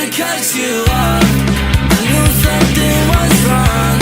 should've cut you off. I knew something was wrong.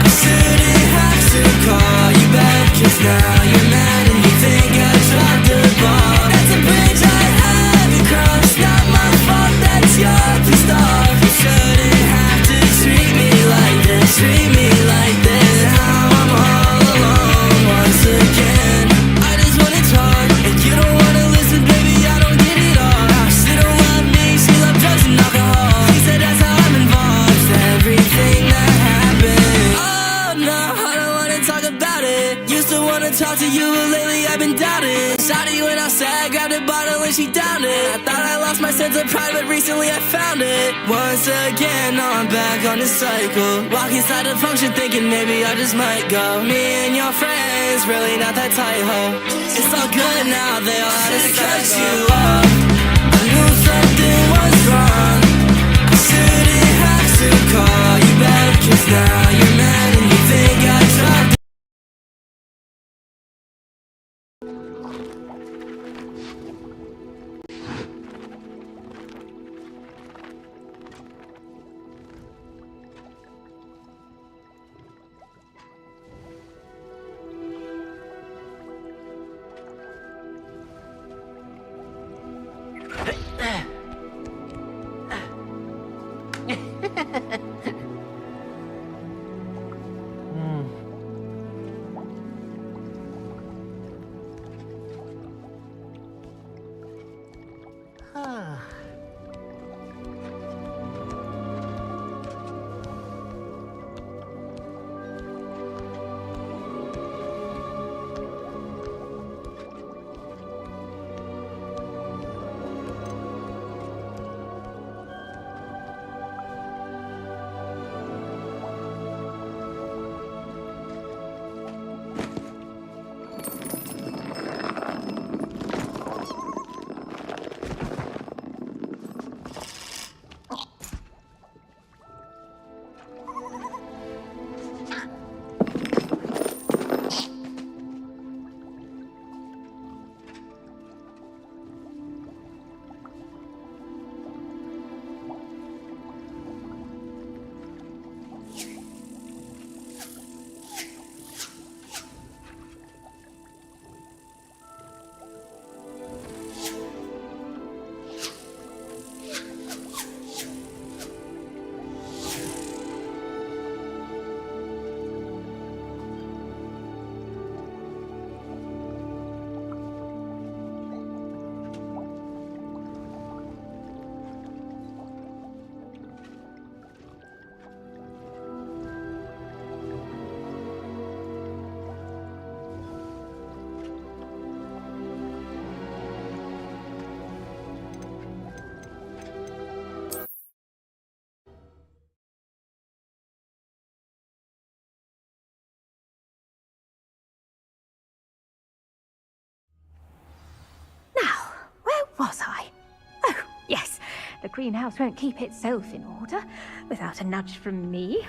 I shouldn't have to call you back, 'cause now you're mad and you think I dropped the ball. That's a bridge I haven't crossed. Not my fault that you're pissed off. You shouldn't have to treat me like this. Treat me like this. Now I'm all alone once again. I just wanna talk and you don't wanna listen, baby. I don't get it all. She don't love me, she loves drugs and alcohol. She said that's how I'm involved. Everything that happened. Oh no, I don't wanna talk about it. Used to wanna talk to you, but lately I've been doubting. Shawty went outside, grabbed a bottle and she downed it. I thought I lost my sense of pride, but recently I found it. Once again, now I'm back on the cycle. Walk inside the function thinking maybe I just might go. Me and your friends, really not that tight, ho. It's all good now, they all had to cut you off. I knew something was wrong. I shouldn't have to call you back, 'cause now you're mad and you think I dropped. Was I? Oh, yes. The greenhouse won't keep itself in order without a nudge from me.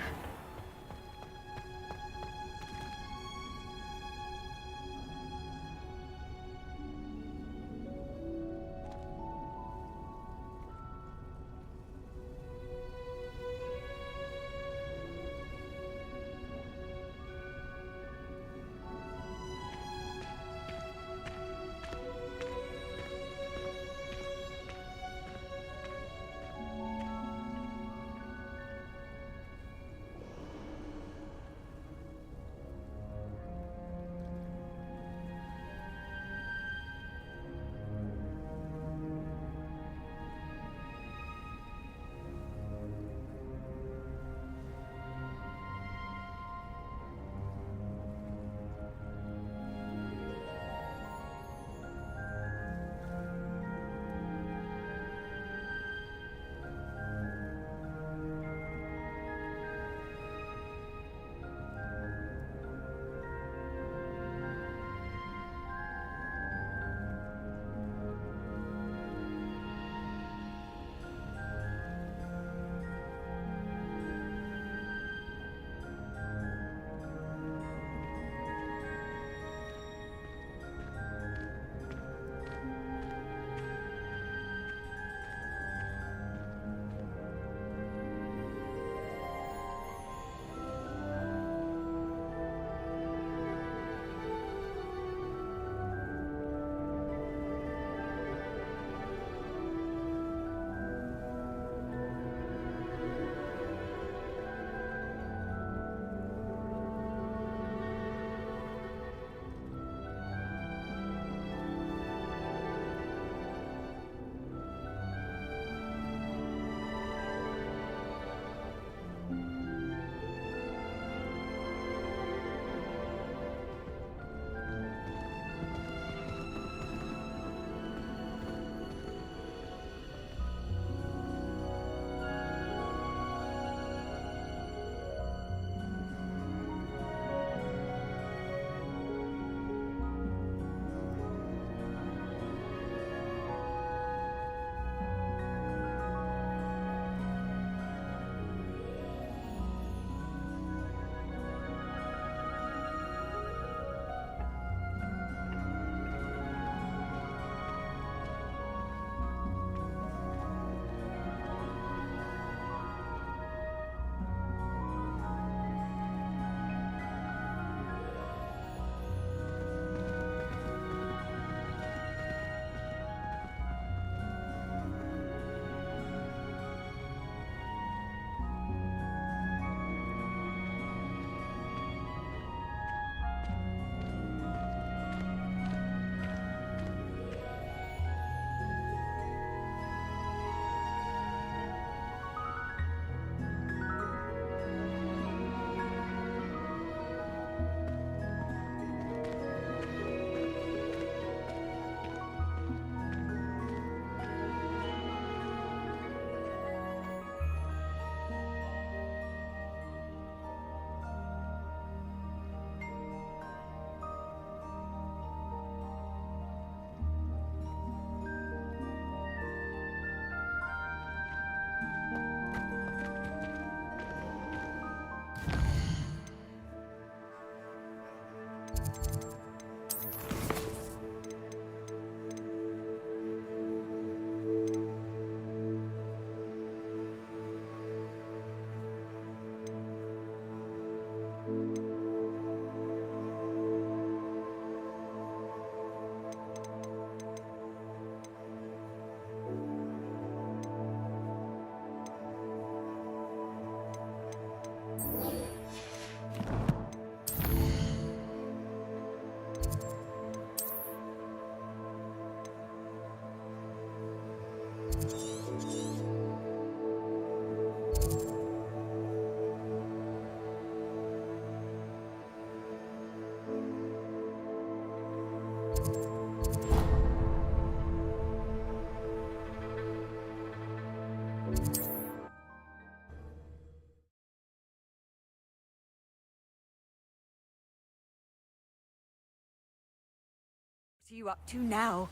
What are you up to now?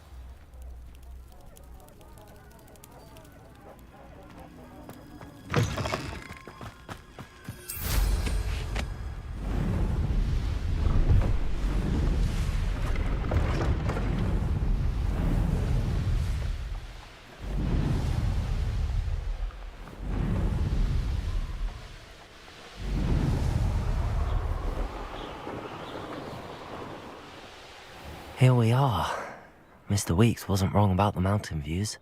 Here we are. Mr. Weeks wasn't wrong about the mountain views.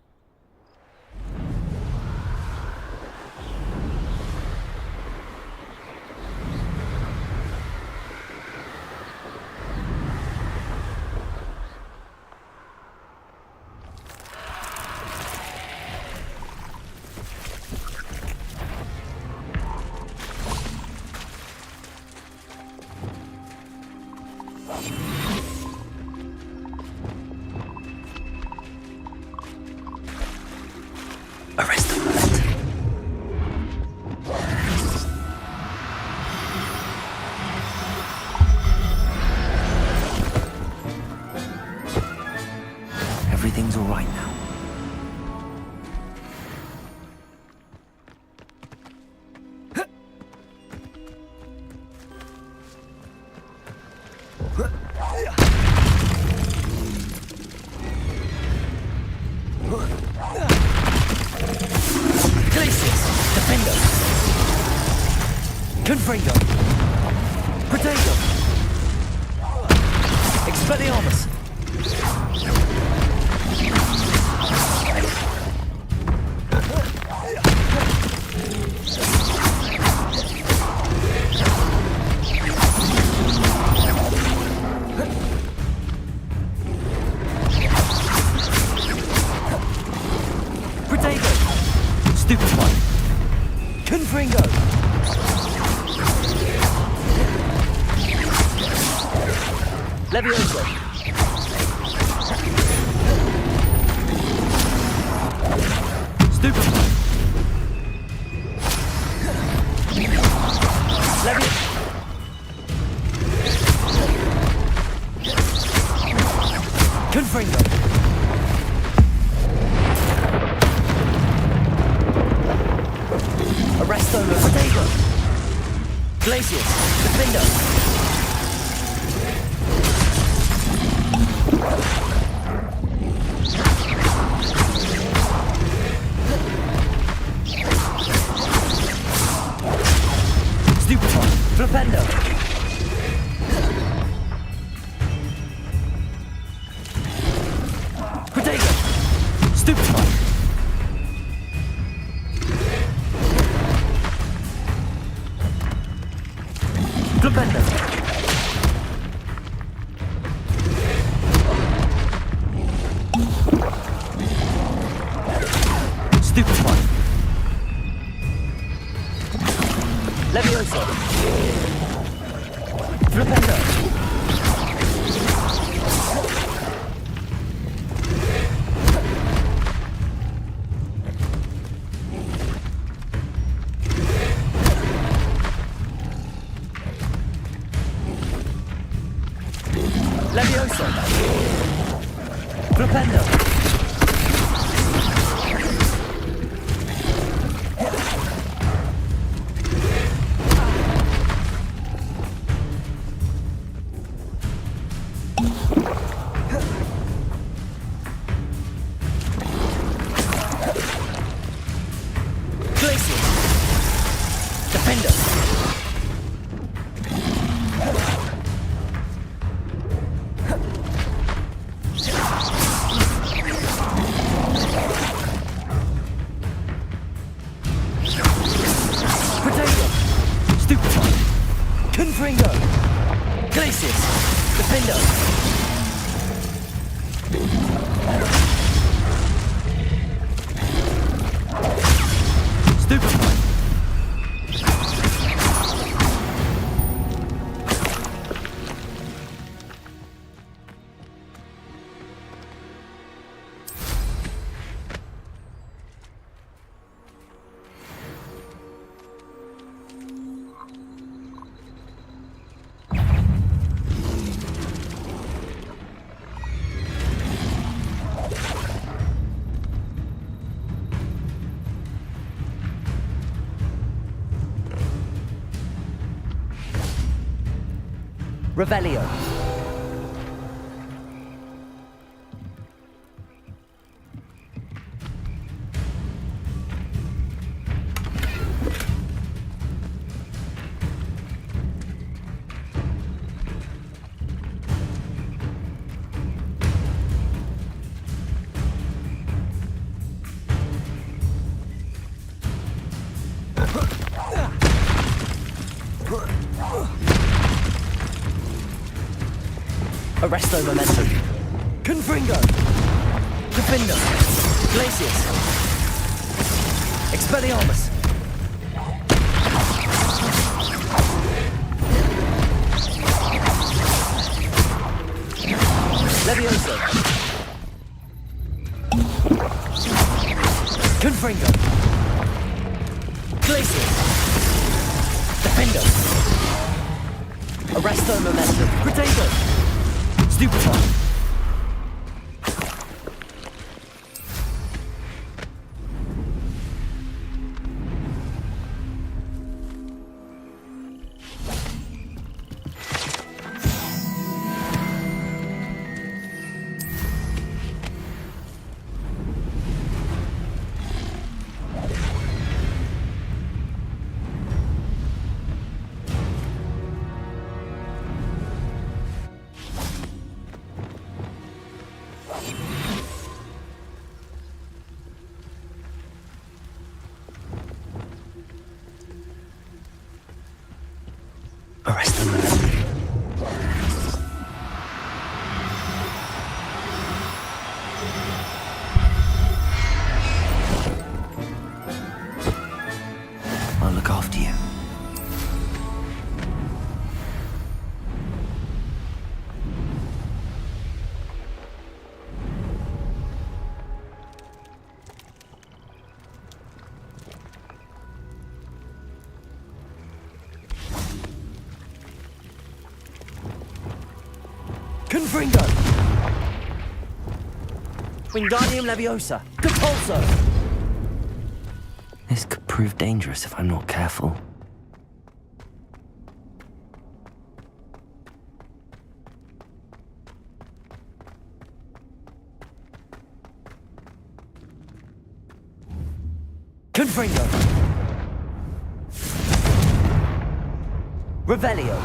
Arrest the movement. Everything's all right now. Confringo! Protego! Expelliarmus! Protego! Stupefy! Confringo! Levioso! Stupefy! Levioso! Confringo! Arresto Protego! Glacius! Defendo! Flipendo! Protego! Stupefy! Flipendo! Stupefy! Levioso! Flipendo! Levioso! Flipendo! Confringo! Glacius! Defendo! Revelio. Arresto Momentum. Confringo. Defender. Glacius. Expelliarmus. Levioso. Confringo. Glacius. Defender. Arresto Momentum. Protego. Stupefy. Arrest them. I'll look after you. Confringo! Wingardium Leviosa! Compulso! This could prove dangerous if I'm not careful. Confringo! Revelio!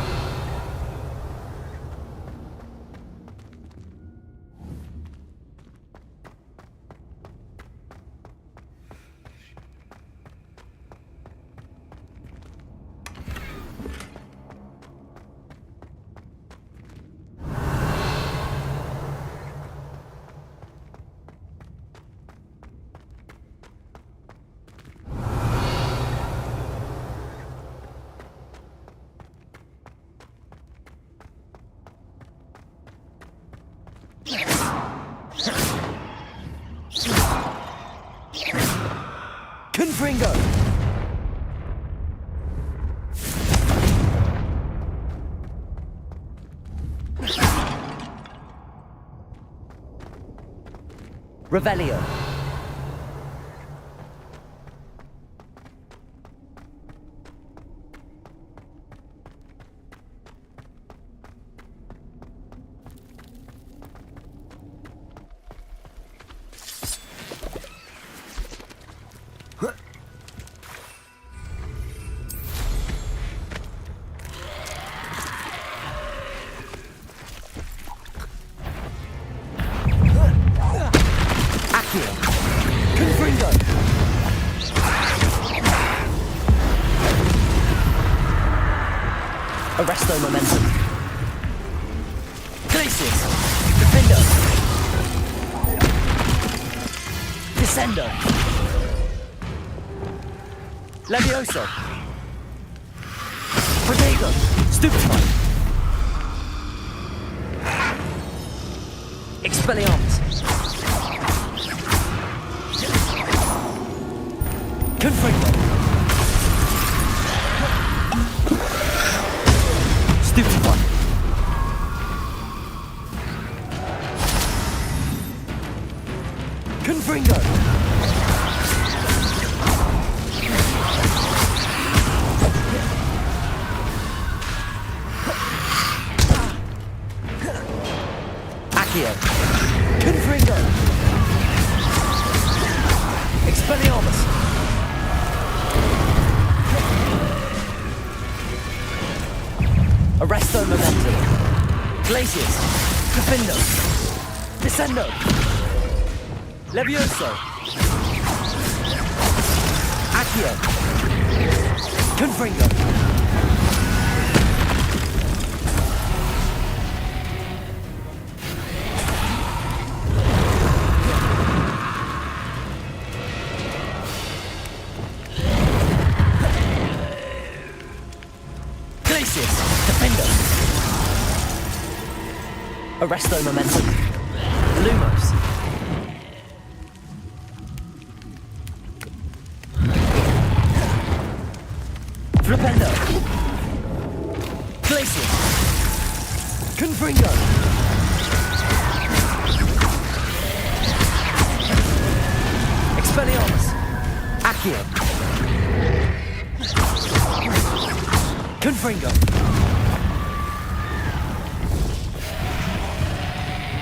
Confringo! Revelio! Confringo! Arresto Momentum. Glacius! Defender! Descender! Levioso! Protego! Stupefy! Expelliarmus! Confringo! Stupefy! Confringo! Glacius. Profindo. Descendo. Levioso. Accio. Confringo. Glacius. Defendo. Arresto Momentum. Lumos. Flipendo. Glacius. Confringo. Expelliarmus. Accio. Confringo.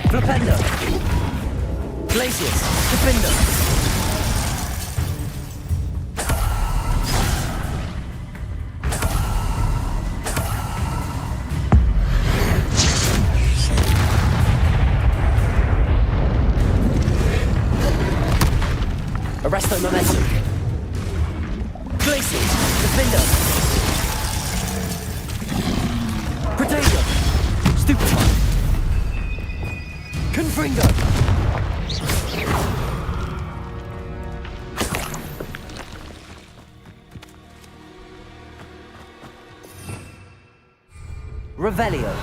Flipendo. Glacius. Defendo. Arresto Momentum. Glacius. Defendo. Protego. Stupefy. Confringo. Revelio.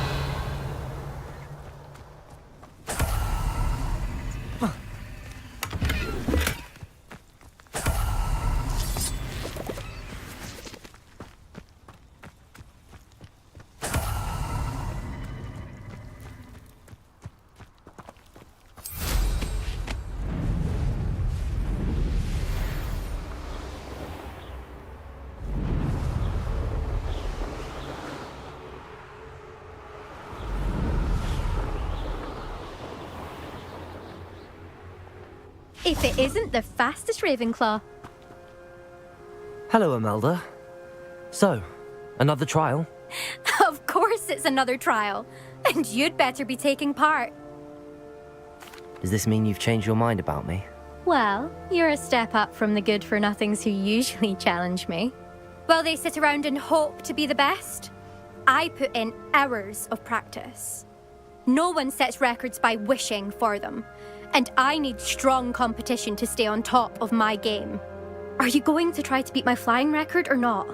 If it isn't the fastest Ravenclaw. Hello, Imelda. So, another trial? Of course it's another trial. And you'd better be taking part. Does this mean you've changed your mind about me? Well, you're a step up from the good-for-nothings who usually challenge me. Well, they sit around and hope to be the best. I put in hours of practice. No one sets records by wishing for them. And I need strong competition to stay on top of my game. Are you going to try to beat my flying record or not?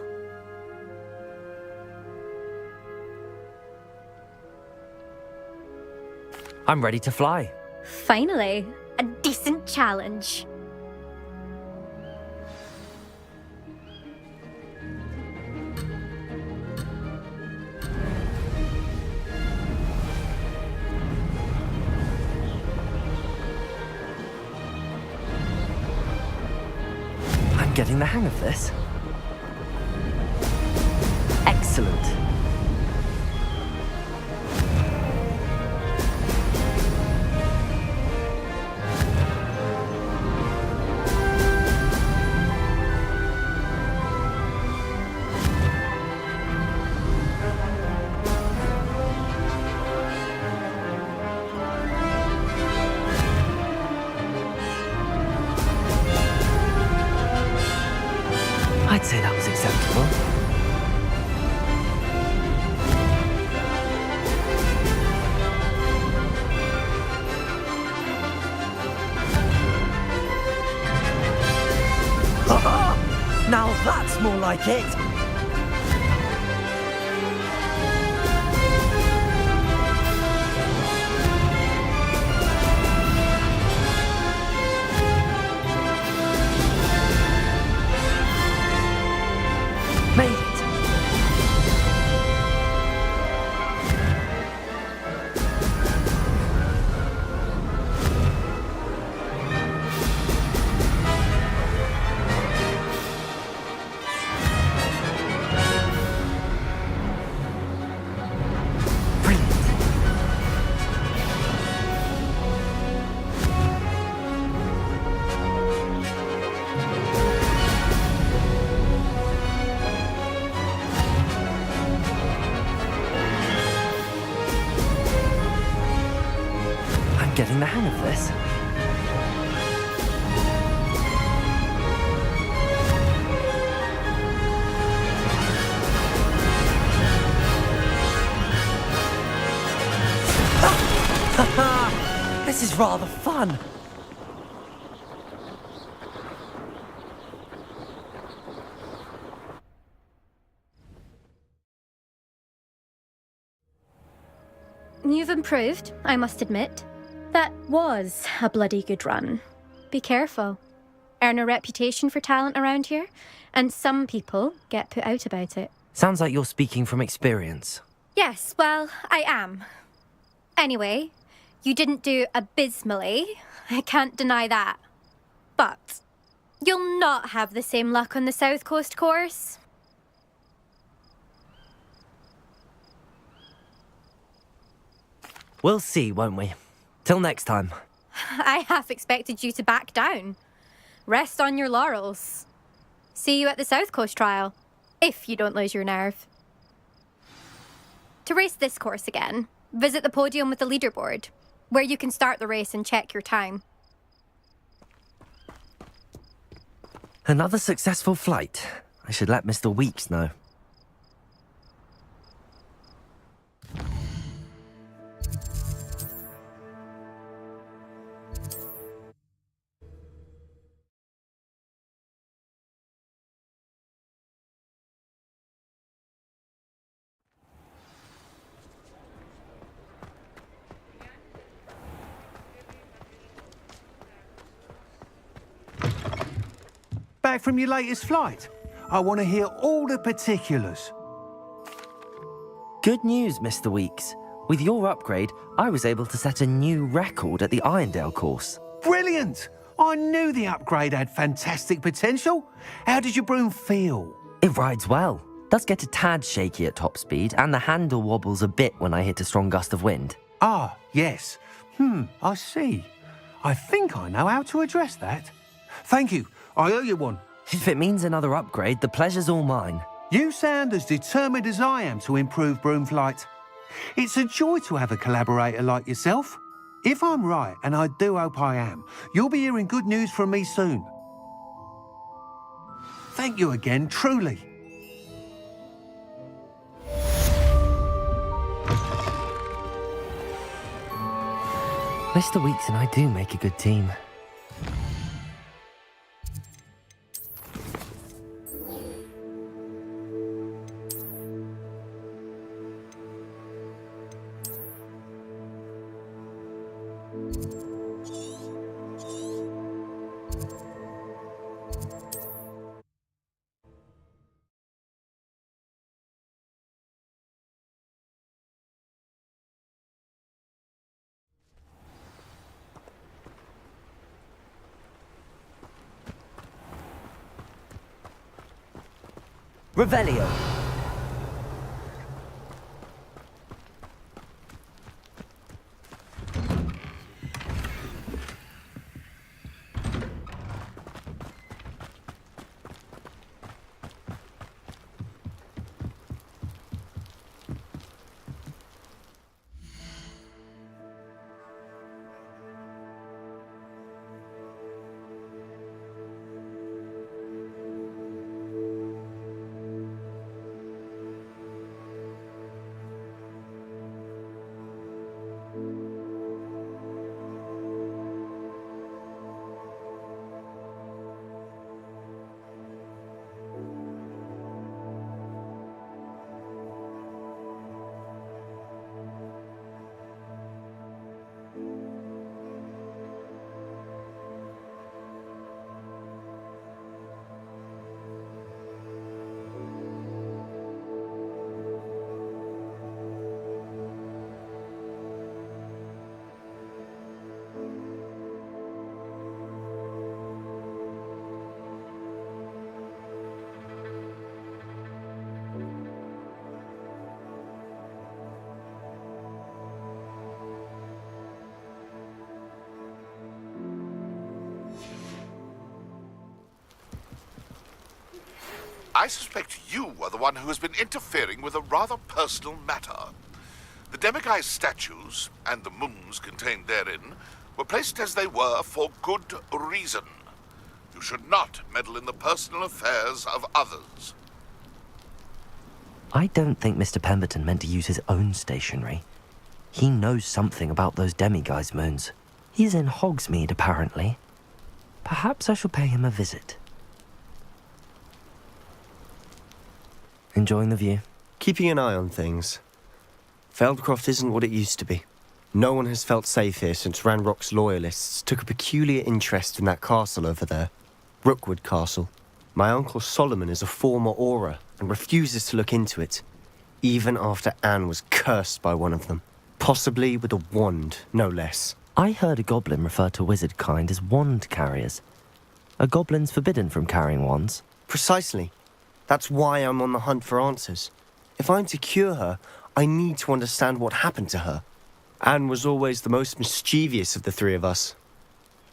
I'm ready to fly. Finally, a decent challenge. I'm getting the hang of this. Excellent. I'd say that was acceptable. Now that's more like it! Made it! the hang of this. This is rather fun. You've improved, I must admit. That was a bloody good run. Be careful. Earn a reputation for talent around here, and some people get put out about it. Sounds like you're speaking from experience. Yes, well, I am. Anyway, you didn't do abysmally. I can't deny that. But you'll not have the same luck on the South Coast course. We'll see, won't we? Till next time. I half expected you to back down. Rest on your laurels. See you at the South Coast trial, if you don't lose your nerve. To race this course again, visit the podium with the leaderboard, where you can start the race and check your time. Another successful flight. I should let Mr. Weeks know. Back from your latest flight? I want to hear all the particulars. Good news, Mr. Weeks. With your upgrade, I was able to set a new record at the Irondale course. Brilliant! I knew the upgrade had fantastic potential. How did your broom feel? It rides well. Does get a tad shaky at top speed, and the handle wobbles a bit when I hit a strong gust of wind. Ah, yes. I see. I think I know how to address that. Thank you. I owe you one. If it means another upgrade, the pleasure's all mine. You sound as determined as I am to improve broom flight. It's a joy to have a collaborator like yourself. If I'm right, and I do hope I am, you'll be hearing good news from me soon. Thank you again, truly. Mr. Weeks and I do make a good team. Revelio. I suspect you are the one who has been interfering with a rather personal matter. The Demiguise statues, and the moons contained therein, were were placed as they were for good reason. You should not meddle in the personal affairs of others. I don't think Mr. Pemberton meant to use his own stationery. He knows something about those demiguise moons. He's in Hogsmeade, apparently. Perhaps I shall pay him a visit. Enjoying the view? Keeping an eye on things. Feldcroft isn't what it used to be. No one has felt safe here since Ranrock's loyalists took a peculiar interest in that castle over there. Rookwood Castle. My uncle Solomon is a former Auror and refuses to look into it, even after Anne was cursed by one of them. Possibly with a wand, no less. I heard a goblin refer to wizard kind as wand carriers. Are goblins forbidden from carrying wands? Precisely. That's why I'm on the hunt for answers. If I'm to cure her, I need to understand what happened to her. Anne was always the most mischievous of the three of us.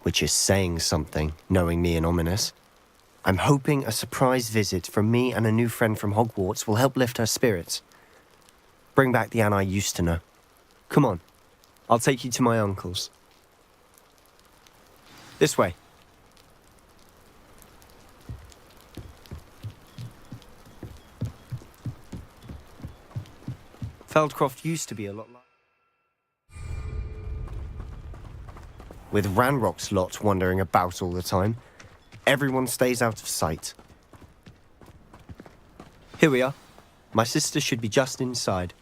Which is saying something, knowing me and Ominous. I'm hoping a surprise visit from me and a new friend from Hogwarts will help lift her spirits. Bring back the Anne I used to know. Come on, I'll take you to my uncle's. This way. Feldcroft used to be a lot like... With Ranrock's lot wandering about all the time, everyone stays out of sight. Here we are. My sister should be just inside.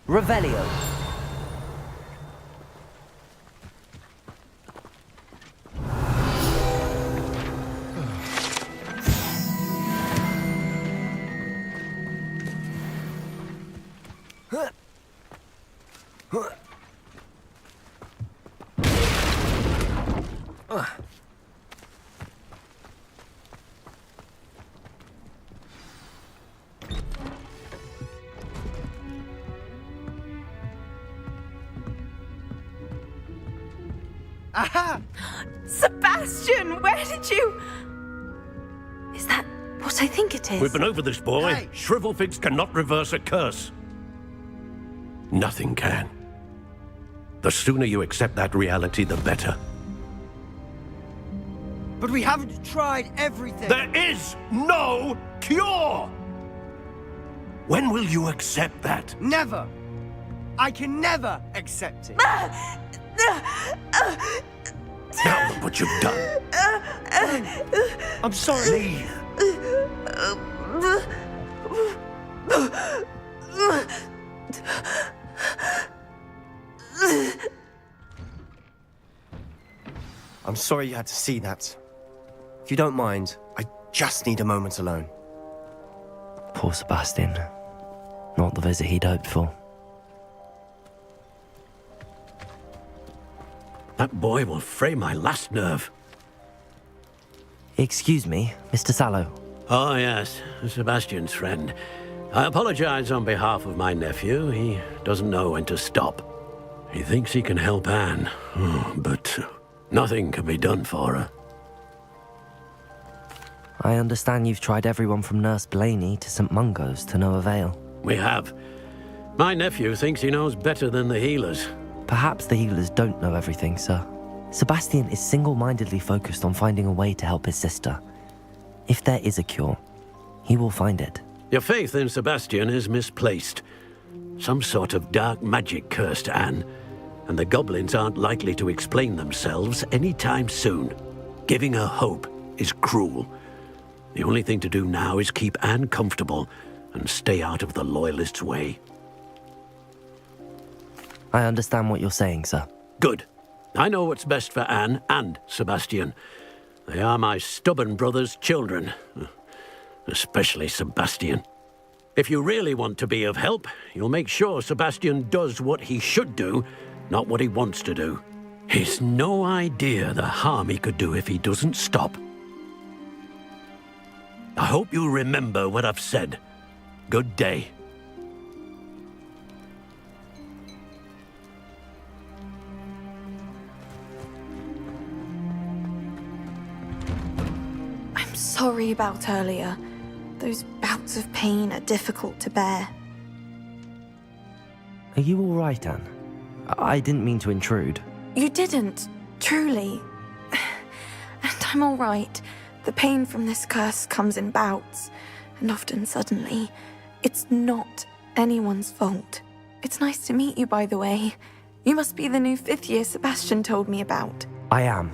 Revelio. Aha! Sebastian, where did you... Is that what I think it is? We've been over this, boy. Hey. Shrivelfigs cannot reverse a curse. Nothing can. The sooner you accept that reality, the better. But we haven't tried everything. There is no cure! When will you accept that? Never. I can never accept it. Now look what you've done. I'm sorry. Leave. I'm sorry you had to see that. If you don't mind, I just need a moment alone. Poor Sebastian. Not the visit he'd hoped for. That boy will fray my last nerve. Excuse me, Mr. Sallow. Oh, yes, Sebastian's friend. I apologize on behalf of my nephew. He doesn't know when to stop. He thinks he can help Anne, but nothing can be done for her. I understand you've tried everyone from Nurse Blaney to St. Mungo's to no avail. We have. My nephew thinks he knows better than the healers. Perhaps the healers don't know everything, sir. Sebastian is single-mindedly focused on finding a way to help his sister. If there is a cure, he will find it. Your faith in Sebastian is misplaced. Some sort of dark magic cursed Anne, and the goblins aren't likely to explain themselves anytime soon. Giving her hope is cruel. The only thing to do now is keep Anne comfortable and stay out of the Loyalists' way. I understand what you're saying, sir. Good. I know what's best for Anne and Sebastian. They are my stubborn brother's children. Especially Sebastian. If you really want to be of help, you'll make sure Sebastian does what he should do, not what he wants to do. He's no idea the harm he could do if he doesn't stop. I hope you'll remember what I've said. Good day. I'm sorry about earlier. Those bouts of pain are difficult to bear. Are you all right, Anne? I didn't mean to intrude. You didn't, truly. And I'm all right. The pain from this curse comes in bouts, and often suddenly. It's not anyone's fault. It's nice to meet you, by the way. You must be the new 5th year Sebastian told me about. I am.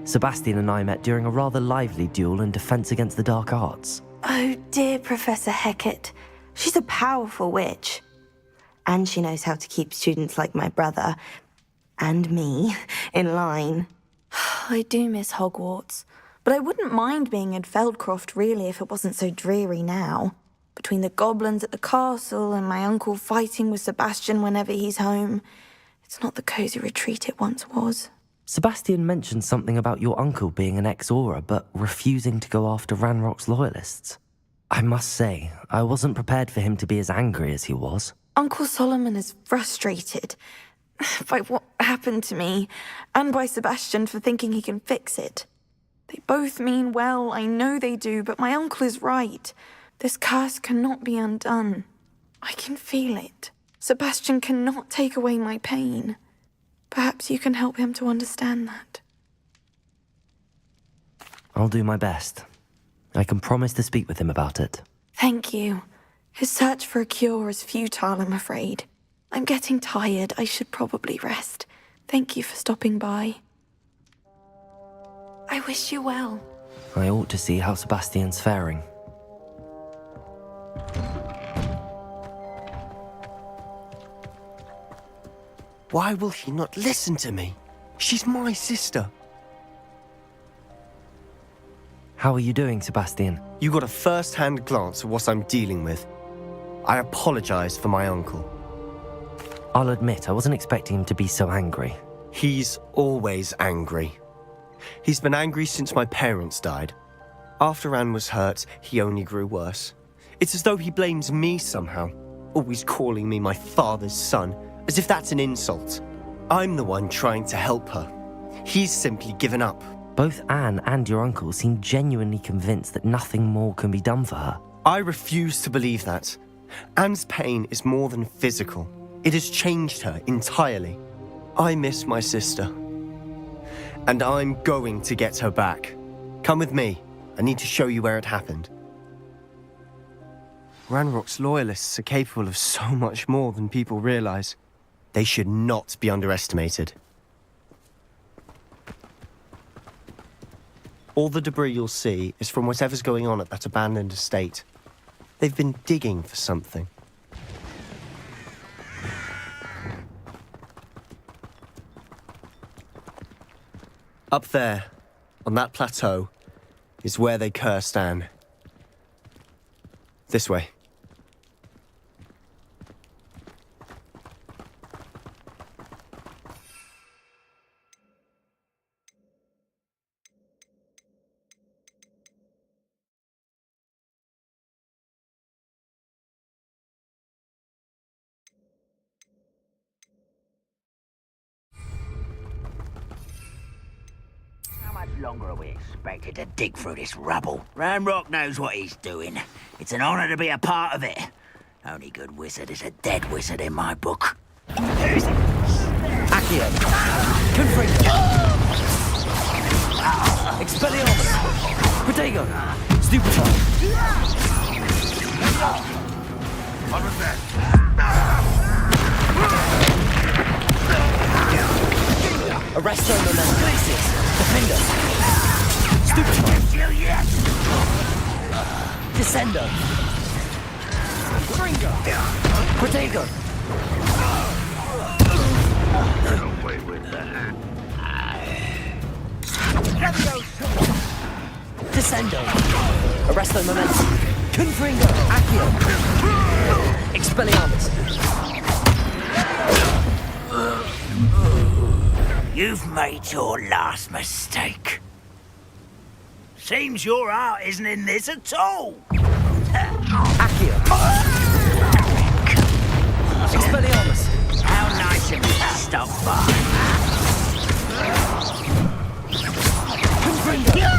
Sebastian and I met during a rather lively duel in Defense Against the Dark Arts. Oh dear, Professor Hecat. She's a powerful witch. And she knows how to keep students like my brother, and me, in line. I do miss Hogwarts, but I wouldn't mind being in Feldcroft really if it wasn't so dreary now. Between the goblins at the castle and my uncle fighting with Sebastian whenever he's home, it's not the cozy retreat it once was. Sebastian mentioned something about your uncle being an ex-Auror, but refusing to go after Ranrock's loyalists. I must say, I wasn't prepared for him to be as angry as he was. Uncle Solomon is frustrated by what happened to me, and by Sebastian for thinking he can fix it. They both mean well, I know they do, but my uncle is right. This curse cannot be undone. I can feel it. Sebastian cannot take away my pain. Perhaps you can help him to understand that. I'll do my best. I can promise to speak with him about it. Thank you. His search for a cure is futile, I'm afraid. I'm getting tired. I should probably rest. Thank you for stopping by. I wish you well. I ought to see how Sebastian's faring. Why will he not listen to me? She's my sister. How are you doing, Sebastian? You got a first-hand glance at what I'm dealing with. I apologize for my uncle. I'll admit, I wasn't expecting him to be so angry. He's always angry. He's been angry since my parents died. After Anne was hurt, he only grew worse. It's as though he blames me somehow, always calling me my father's son, as if that's an insult. I'm the one trying to help her. He's simply given up. Both Anne and your uncle seem genuinely convinced that nothing more can be done for her. I refuse to believe that. Anne's pain is more than physical. It has changed her entirely. I miss my sister. And I'm going to get her back. Come with me. I need to show you where it happened. Ranrock's loyalists are capable of so much more than people realize. They should not be underestimated. All the debris you'll see is from whatever's going on at that abandoned estate. They've been digging for something. Up there, on that plateau, is where they cursed Anne. This way. How much longer are we expected to dig through this rubble? Ranrock knows what he's doing. It's an honor to be a part of it. Only good wizard is a dead wizard in my book. Who's it? Accio! Confringo! Expelliarmus! Protego! Stupefy! What was that? Arresto Momentum! Glacius! Defender! Stupefy! Descendo! Confringo! Protego! Get away with that. Descendo! Arresto Momentum! Confringo! Accio! Expelliarmus! You've made your last mistake. Seems your heart isn't in this at all. Accio! Expelliarmus! How nice of you to stop by. Confringo!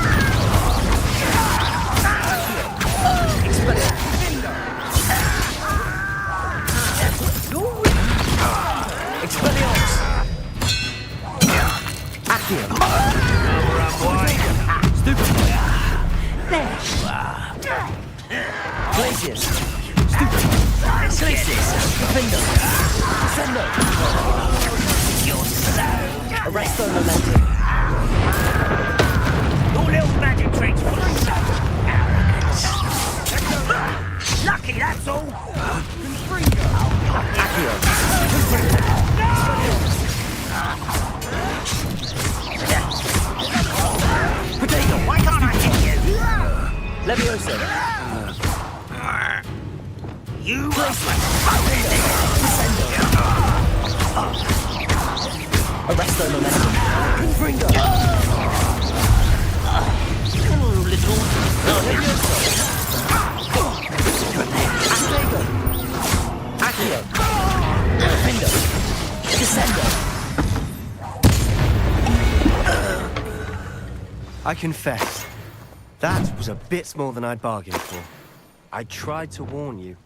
Expelliarmus! Glacius! Stupid! Glacius! Defender! Descendo! You're so... Arresto Momentum! Your little magic tricks full of so arrogance. Lucky, that's all. Accio! Potato! Why can't I hit you? Leviosa! You Arresto Momentum! Confringo! little... Leviosa! Accio! Accio! Defender! Descendo! I confess, that was a bit more than I'd bargained for. I tried to warn you.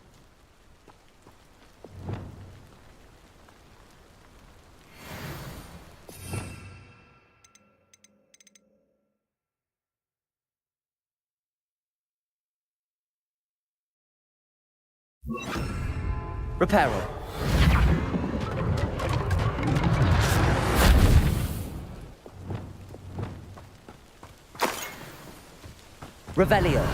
Reparo! Revelio!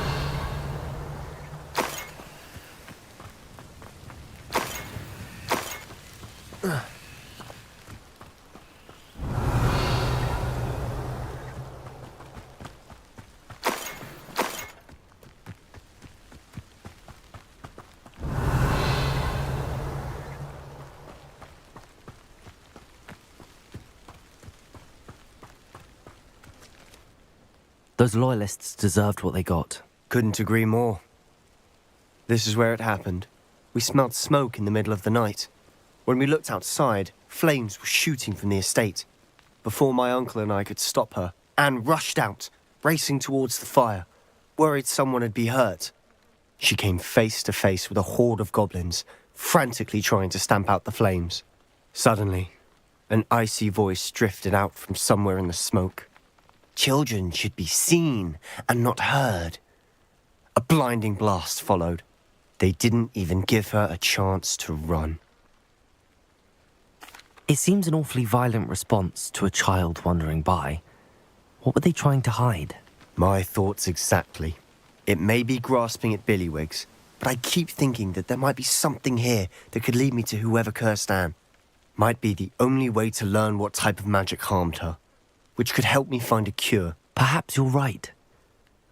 Those loyalists deserved what they got. Couldn't agree more. This is where it happened. We smelled smoke in the middle of the night. When we looked outside, flames were shooting from the estate. Before my uncle and I could stop her, Anne rushed out, racing towards the fire, worried someone had been hurt. She came face to face with a horde of goblins, frantically trying to stamp out the flames. Suddenly, an icy voice drifted out from somewhere in the smoke. Children should be seen and not heard. A blinding blast followed. They didn't even give her a chance to run. It seems an awfully violent response to a child wandering by. What were they trying to hide? My thoughts exactly. It may be grasping at Billywigs, but I keep thinking that there might be something here that could lead me to whoever cursed Anne. Might be the only way to learn what type of magic harmed her, which could help me find a cure. Perhaps you're right.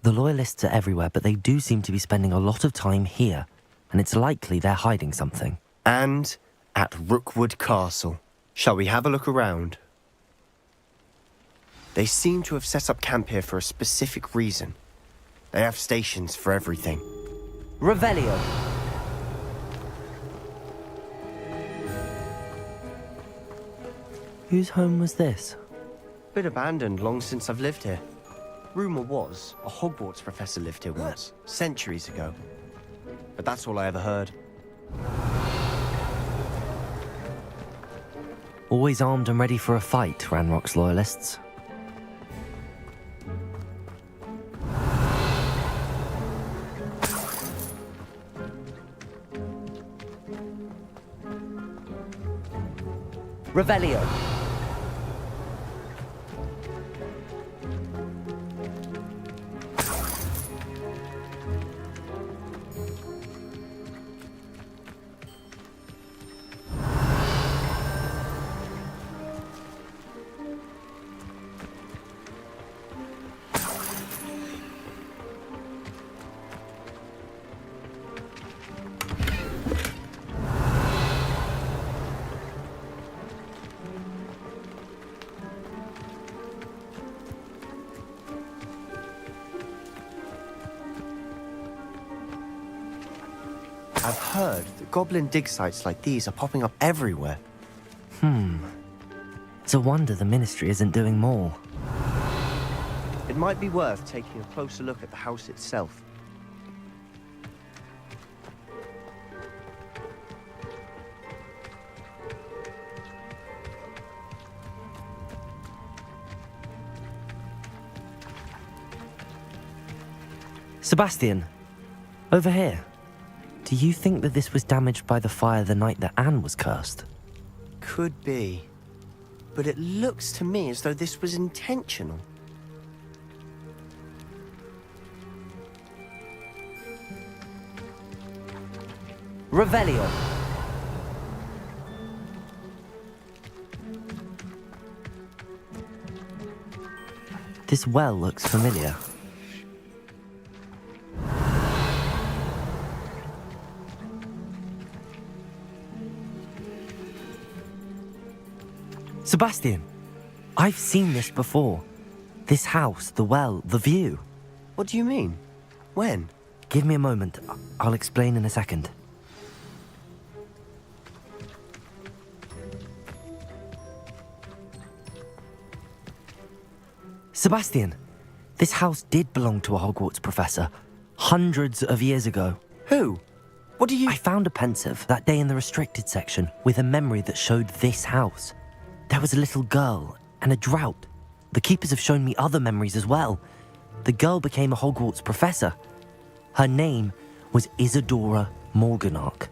The loyalists are everywhere, but they do seem to be spending a lot of time here, and it's likely they're hiding something. And at Rookwood Castle. Shall we have a look around? They seem to have set up camp here for a specific reason. They have stations for everything. Revelio! Whose home was this? Bit abandoned long since I've lived here. Rumour was a Hogwarts professor lived here once, centuries ago. But that's all I ever heard. Always armed and ready for a fight, Ranrock's loyalists. Revelio! I've heard that goblin dig sites like these are popping up everywhere. It's a wonder the Ministry isn't doing more. It might be worth taking a closer look at the house itself. Sebastian, over here. Do you think that this was damaged by the fire the night that Anne was cursed? Could be. But it looks to me as though this was intentional. Revelio. This well looks familiar. Sebastian, I've seen this before. This house, the well, the view. What do you mean? When? Give me a moment. I'll explain in a second. Sebastian, this house did belong to a Hogwarts professor, hundreds of years ago. Who? What do you... I found a pensive that day in the restricted section with a memory that showed this house. There was a little girl and a drought. The keepers have shown me other memories as well. The girl became a Hogwarts professor. Her name was Isadora Morganach.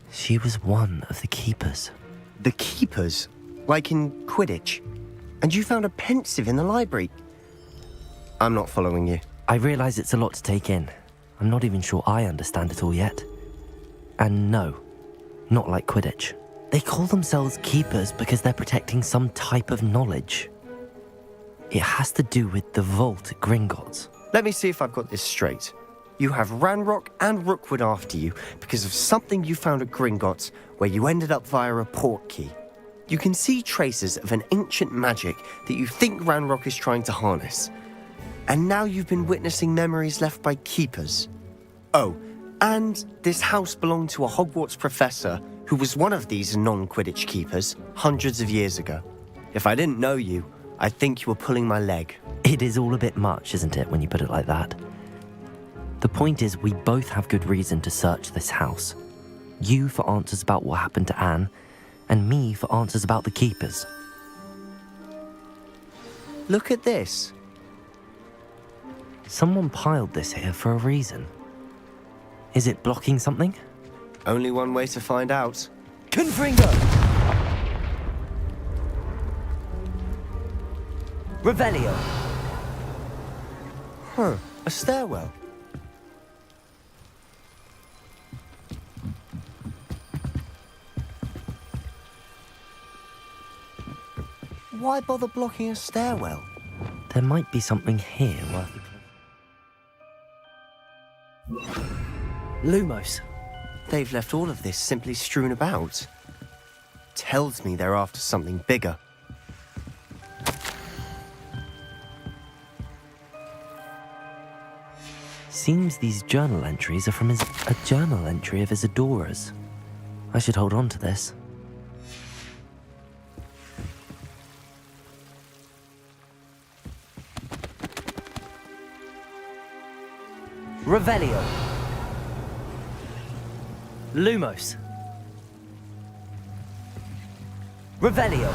She was one of the keepers. The keepers? Like in Quidditch? And you found a pensive in the library? I'm not following you. I realize it's a lot to take in. I'm not even sure I understand it all yet. And no, not like Quidditch. They call themselves keepers because they're protecting some type of knowledge. It has to do with the vault at Gringotts. Let me see if I've got this straight. You have Ranrock and Rookwood after you because of something you found at Gringotts where you ended up via a port key. You can see traces of an ancient magic that you think Ranrock is trying to harness. And now you've been witnessing memories left by keepers. Oh, and this house belonged to a Hogwarts professor who was one of these non-Quidditch keepers hundreds of years ago. If I didn't know you, I'd think you were pulling my leg. It is all a bit much, isn't it, when you put it like that? The point is, we both have good reason to search this house. You for answers about what happened to Anne, and me for answers about the keepers. Look at this. Someone piled this here for a reason. Is it blocking something? Only one way to find out. Confringo! Revelio! Huh, a stairwell. Why bother blocking a stairwell? There might be something here worth... Lumos. They've left all of this simply strewn about. Tells me they're after something bigger. Seems these journal entries are from a journal entry of Isadora's. I should hold on to this. Revelio. Lumos. Revelio.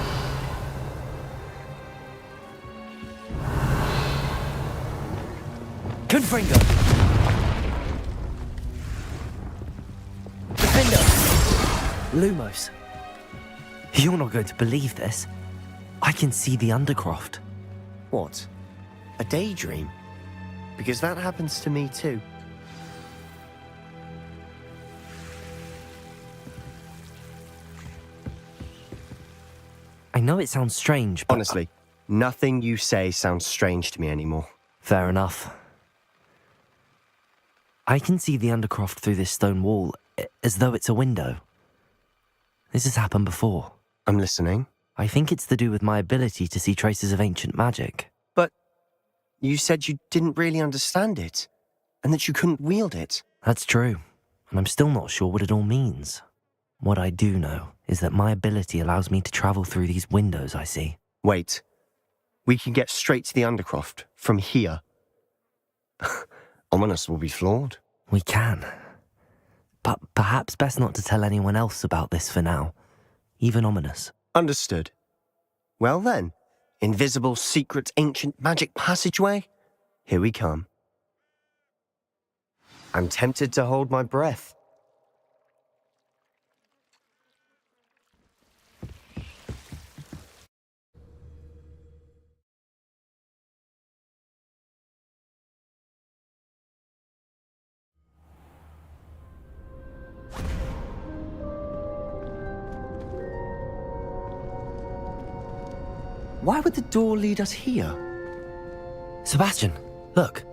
Confringo. Defender. Lumos. You're not going to believe this. I can see the Undercroft. What? A daydream? Because that happens to me too. I know it sounds strange, but... Honestly, nothing you say sounds strange to me anymore. Fair enough. I can see the Undercroft through this stone wall, as though it's a window. This has happened before. I'm listening. I think it's to do with my ability to see traces of ancient magic. But you said you didn't really understand it, and that you couldn't wield it. That's true, and I'm still not sure what it all means. What I do know is that my ability allows me to travel through these windows I see. Wait. We can get straight to the Undercroft from here. Ominous will be flawed. We can. But perhaps best not to tell anyone else about this for now. Even Ominous. Understood. Well then, invisible, secret, ancient magic passageway? Here we come. I'm tempted to hold my breath. Why would the door lead us here? Sebastian, look.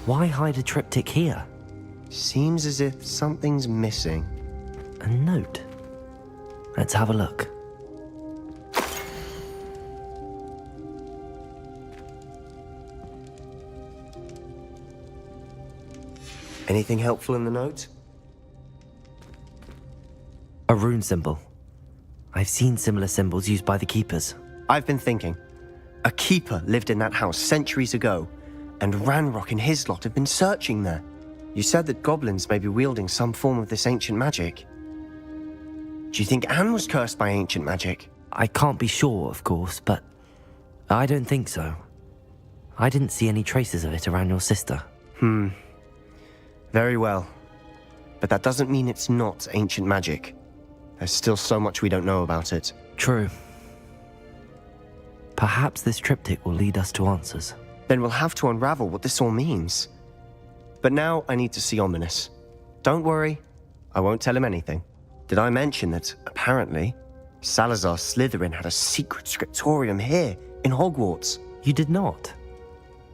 Why hide a triptych here? Seems as if something's missing. A note. Let's have a look. Anything helpful in the note? A rune symbol. I've seen similar symbols used by the keepers. I've been thinking. A keeper lived in that house centuries ago, and Ranrock and his lot have been searching there. You said that goblins may be wielding some form of this ancient magic. Do you think Anne was cursed by ancient magic? I can't be sure, of course, but I don't think so. I didn't see any traces of it around your sister. Very well. But that doesn't mean it's not ancient magic. There's still so much we don't know about it. True. Perhaps this triptych will lead us to answers. Then we'll have to unravel what this all means. But now I need to see Ominous. Don't worry, I won't tell him anything. Did I mention that, apparently, Salazar Slytherin had a secret scriptorium here, in Hogwarts? You did not?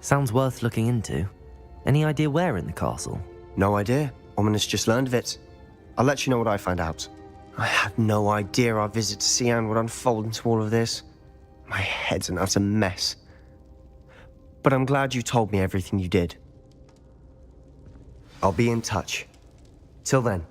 Sounds worth looking into. Any idea where in the castle? No idea. Ominous just learned of it. I'll let you know what I find out. I had no idea our visit to Cian would unfold into all of this. My head's an utter mess. But I'm glad you told me everything you did. I'll be in touch. Till then.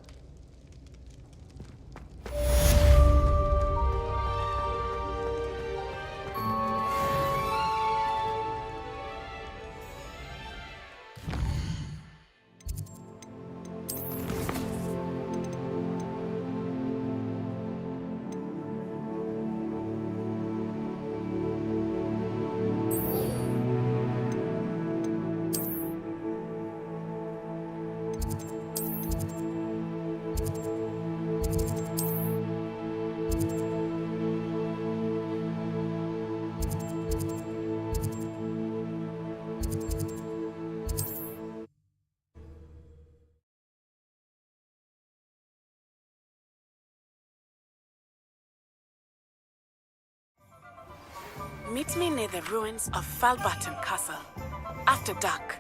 Meet me near the ruins of Falbaton Castle. After dark.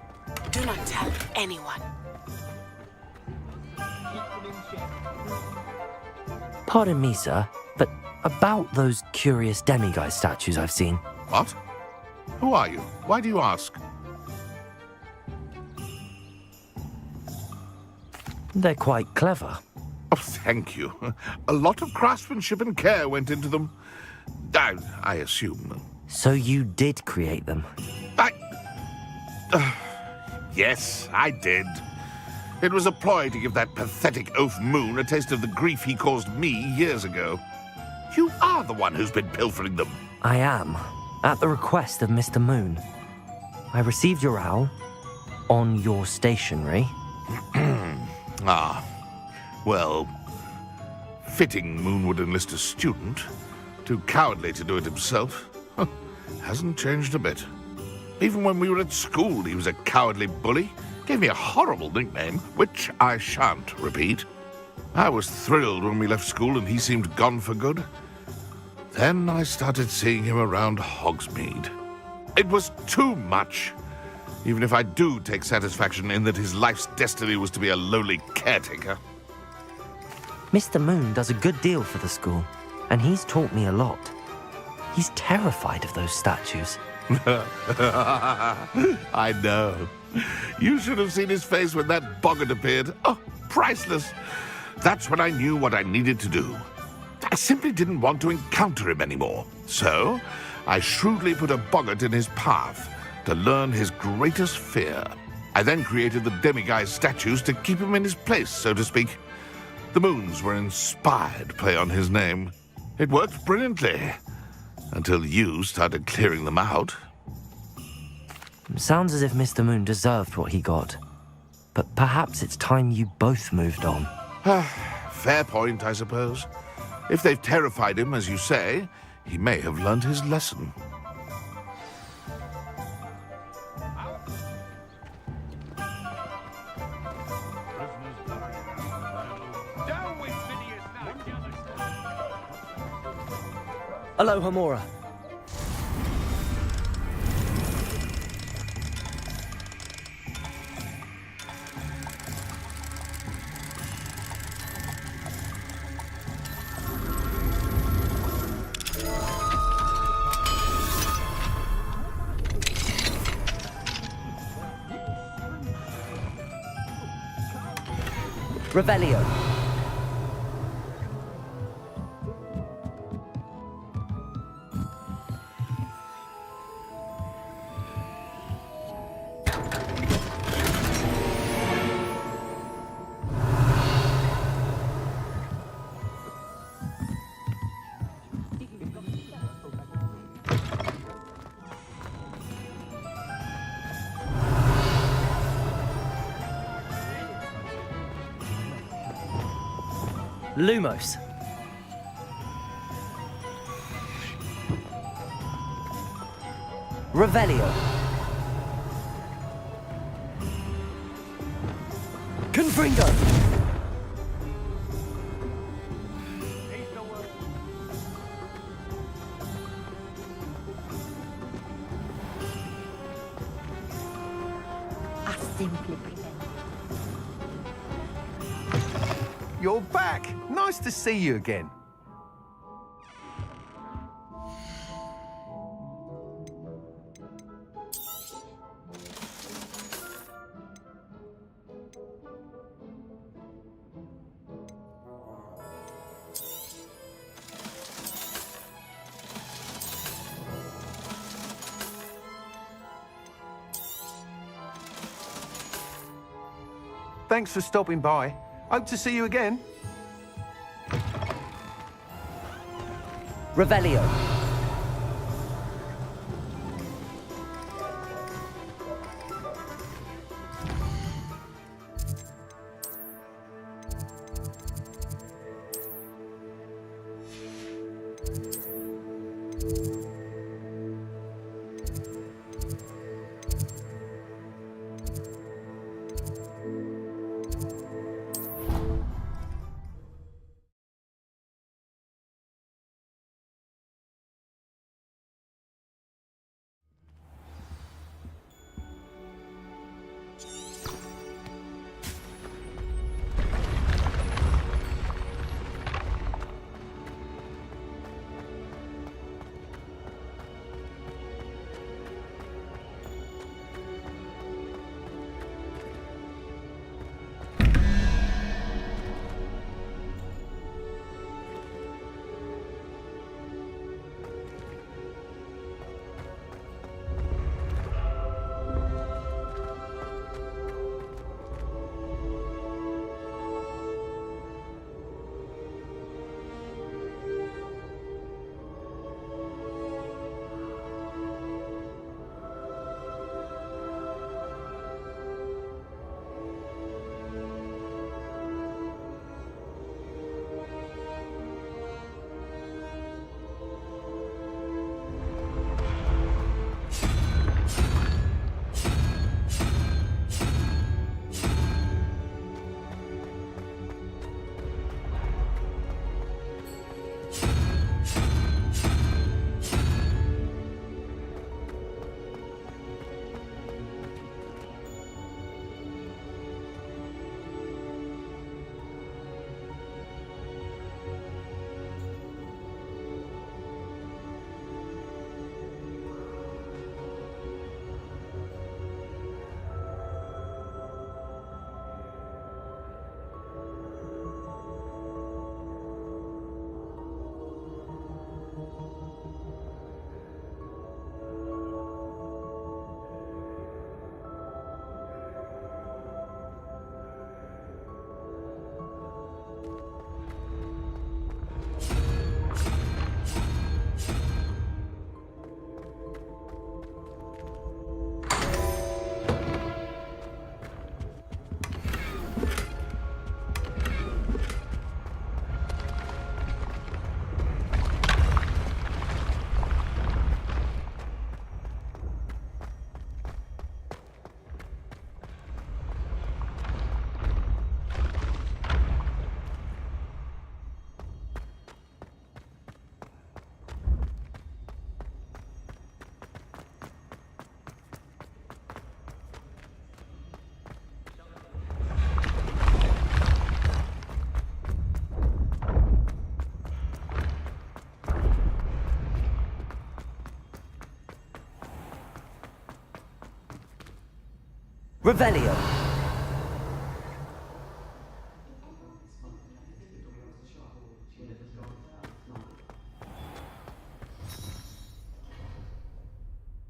Do not tell anyone. Pardon me, sir, but about those curious demiguise statues I've seen. What? Who are you? Why do you ask? They're quite clever. Oh, thank you. A lot of craftsmanship and care went into them. I assume. So you did create them? Yes, I did. It was a ploy to give that pathetic oaf Moon a taste of the grief he caused me years ago. You are the one who's been pilfering them. I am, at the request of Mr. Moon. I received your owl on your stationery. Well, fitting Moon would enlist a student. Too cowardly to do it himself. Hasn't changed a bit. Even when we were at school, he was a cowardly bully. Gave me a horrible nickname, which I shan't repeat. I was thrilled when we left school and he seemed gone for good. Then I started seeing him around Hogsmeade. It was too much. Even if I do take satisfaction in that his life's destiny was to be a lowly caretaker. Mr. Moon does a good deal for the school, and he's taught me a lot. He's terrified of those statues. I know. You should have seen his face when that boggart appeared. Oh, priceless. That's when I knew what I needed to do. I simply didn't want to encounter him anymore. So, I shrewdly put a boggart in his path to learn his greatest fear. I then created the demiguise statues to keep him in his place, so to speak. The moons were inspired play on his name. It worked brilliantly, until you started clearing them out. Sounds as if Mr. Moon deserved what he got. But perhaps it's time you both moved on. Fair point, I suppose. If they've terrified him, as you say, he may have learned his lesson. Aloha, Mora. Revelio. Lumos. Revelio. Confringo. You're back. Nice to see you again. Thanks for stopping by. Hope to see you again. Revelio. Revelio.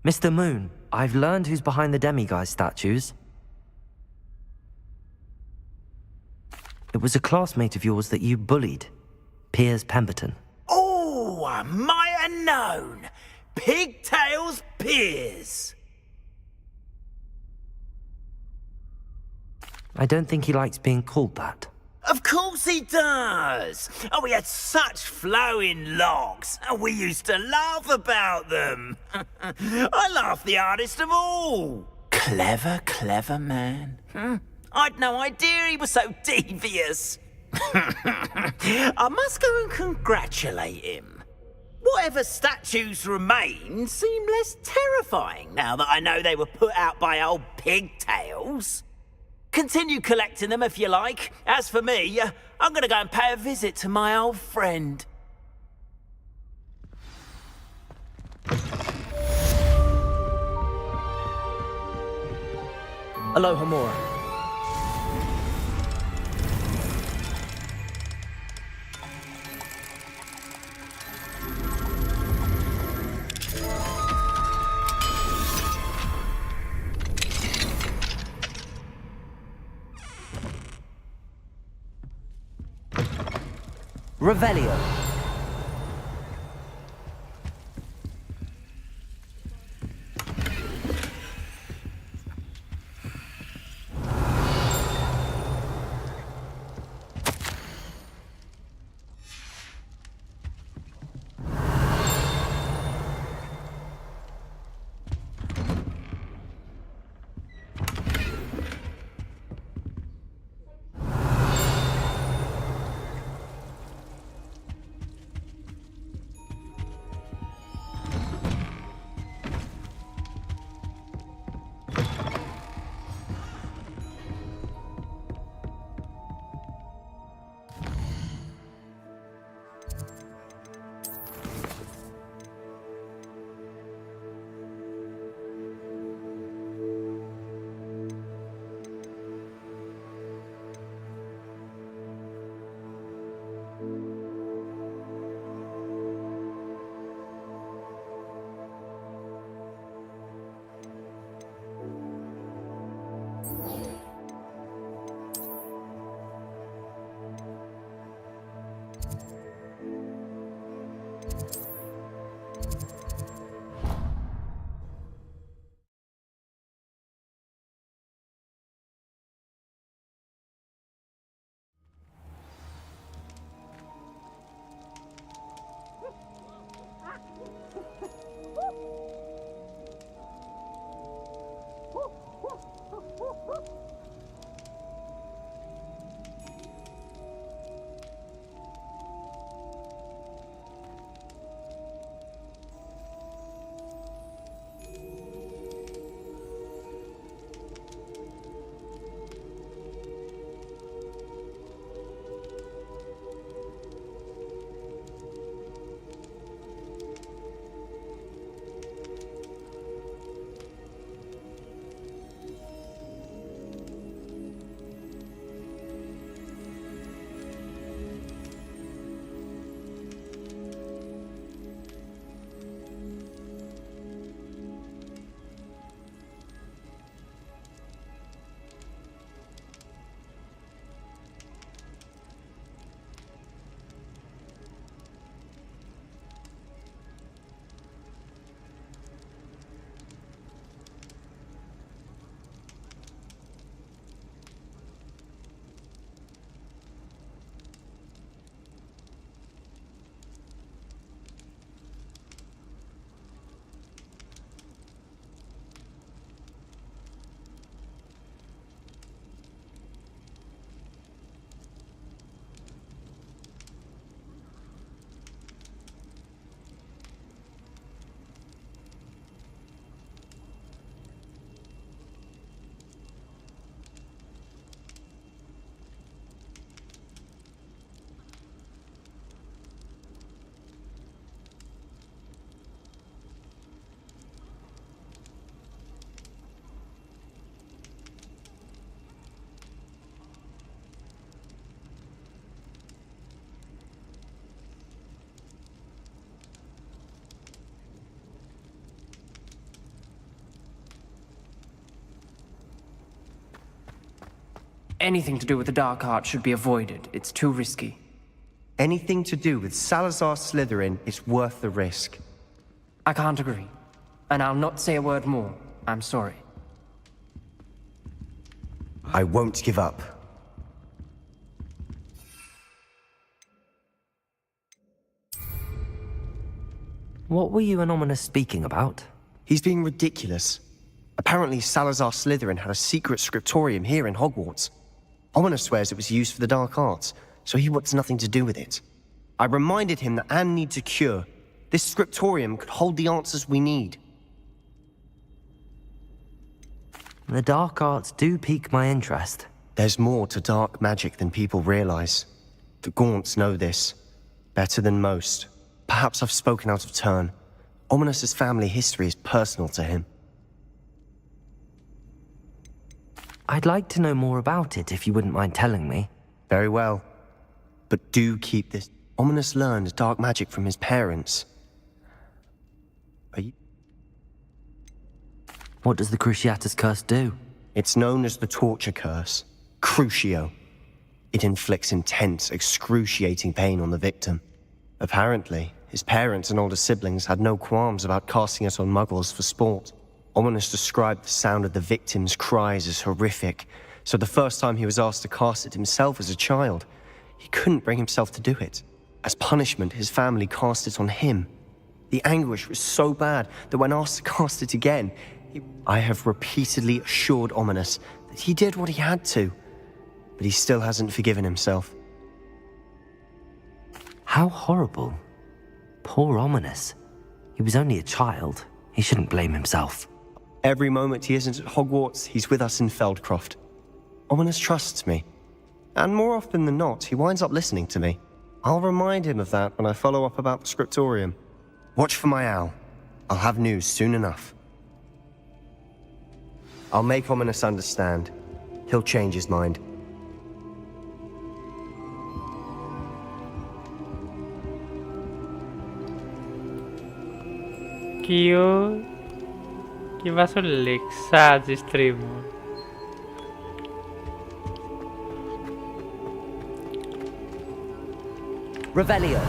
Mr. Moon, I've learned who's behind the demiguise statues. It was a classmate of yours that you bullied, Piers Pemberton. Oh, I might have known. Pigtails Piers. I don't think he likes being called that. Of course he does. Oh, we had such flowing locks, and we used to laugh about them. I laughed the hardest of all. Clever, clever man. I'd no idea he was so devious. I must go and congratulate him. Whatever statues remain seem less terrifying now that I know they were put out by old pigtails. Continue collecting them if you like. As for me, I'm gonna go and pay a visit to my old friend. Aloha Mora. Revelio. Anything to do with the dark art should be avoided. It's too risky. Anything to do with Salazar Slytherin is worth the risk. I can't agree. And I'll not say a word more. I'm sorry. I won't give up. What were you and Ominous speaking about? He's being ridiculous. Apparently Salazar Slytherin had a secret scriptorium here in Hogwarts. Ominous swears it was used for the dark arts, so he wants nothing to do with it. I reminded him that Anne needs a cure. This scriptorium could hold the answers we need. The dark arts do pique my interest. There's more to dark magic than people realize. The Gaunts know this. Better than most. Perhaps I've spoken out of turn. Ominous's family history is personal to him. I'd like to know more about it if you wouldn't mind telling me. Very well. But do keep this. Ominous learned dark magic from his parents. Are you... What does the Cruciatus Curse do? It's known as the Torture Curse. Crucio. It inflicts intense, excruciating pain on the victim. Apparently, his parents and older siblings had no qualms about casting it on muggles for sport. Ominous described the sound of the victim's cries as horrific, so the first time he was asked to cast it himself as a child, he couldn't bring himself to do it. As punishment, his family cast it on him. The anguish was so bad that when asked to cast it again, I have repeatedly assured Ominous that he did what he had to, but he still hasn't forgiven himself. How horrible. Poor Ominous. He was only a child. He shouldn't blame himself. Every moment he isn't at Hogwarts, he's with us in Feldcroft. Ominous trusts me. And more often than not, he winds up listening to me. I'll remind him of that when I follow up about the scriptorium. Watch for my owl. I'll have news soon enough. I'll make Ominous understand. He'll change his mind. Que va sul Lexa di stream. Revelio.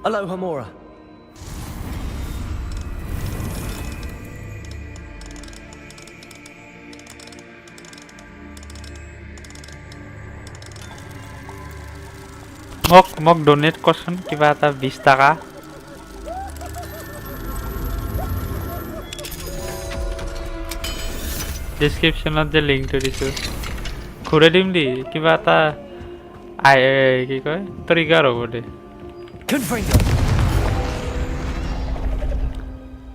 Aloha Mora. মোক donate কৰচোন কিবা এটা 20 টাকা ডেসক্ৰিপচনত যে লিংকটো দিছো ঘূৰাই দিম দি কিবা এটা কি কয় ট্ৰিগাৰ হ'ব দে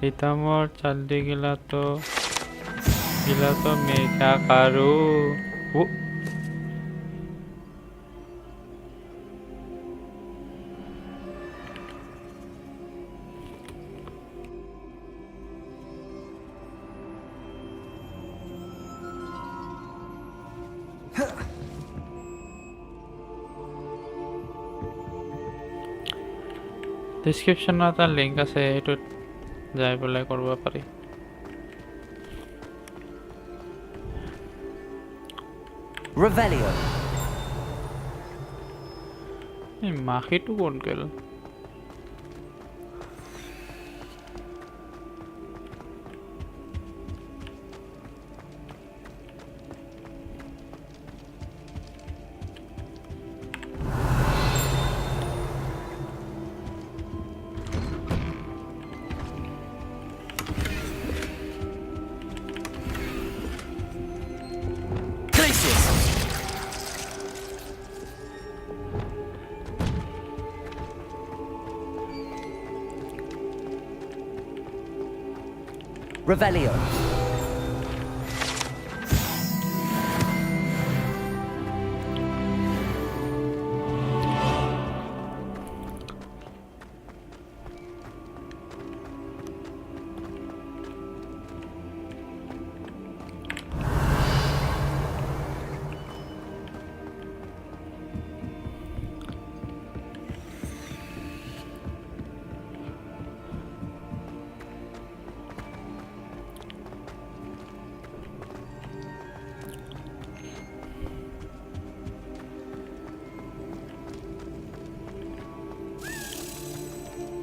এটা মোৰ চালদি গিলাটো মেগা কাৰো ডেসক্ৰিপচনত এটা লিংক আছে এইটোত যাই পেলাই কৰিব পাৰি Revelio. এই মাখিটো কোন গেল Revelio.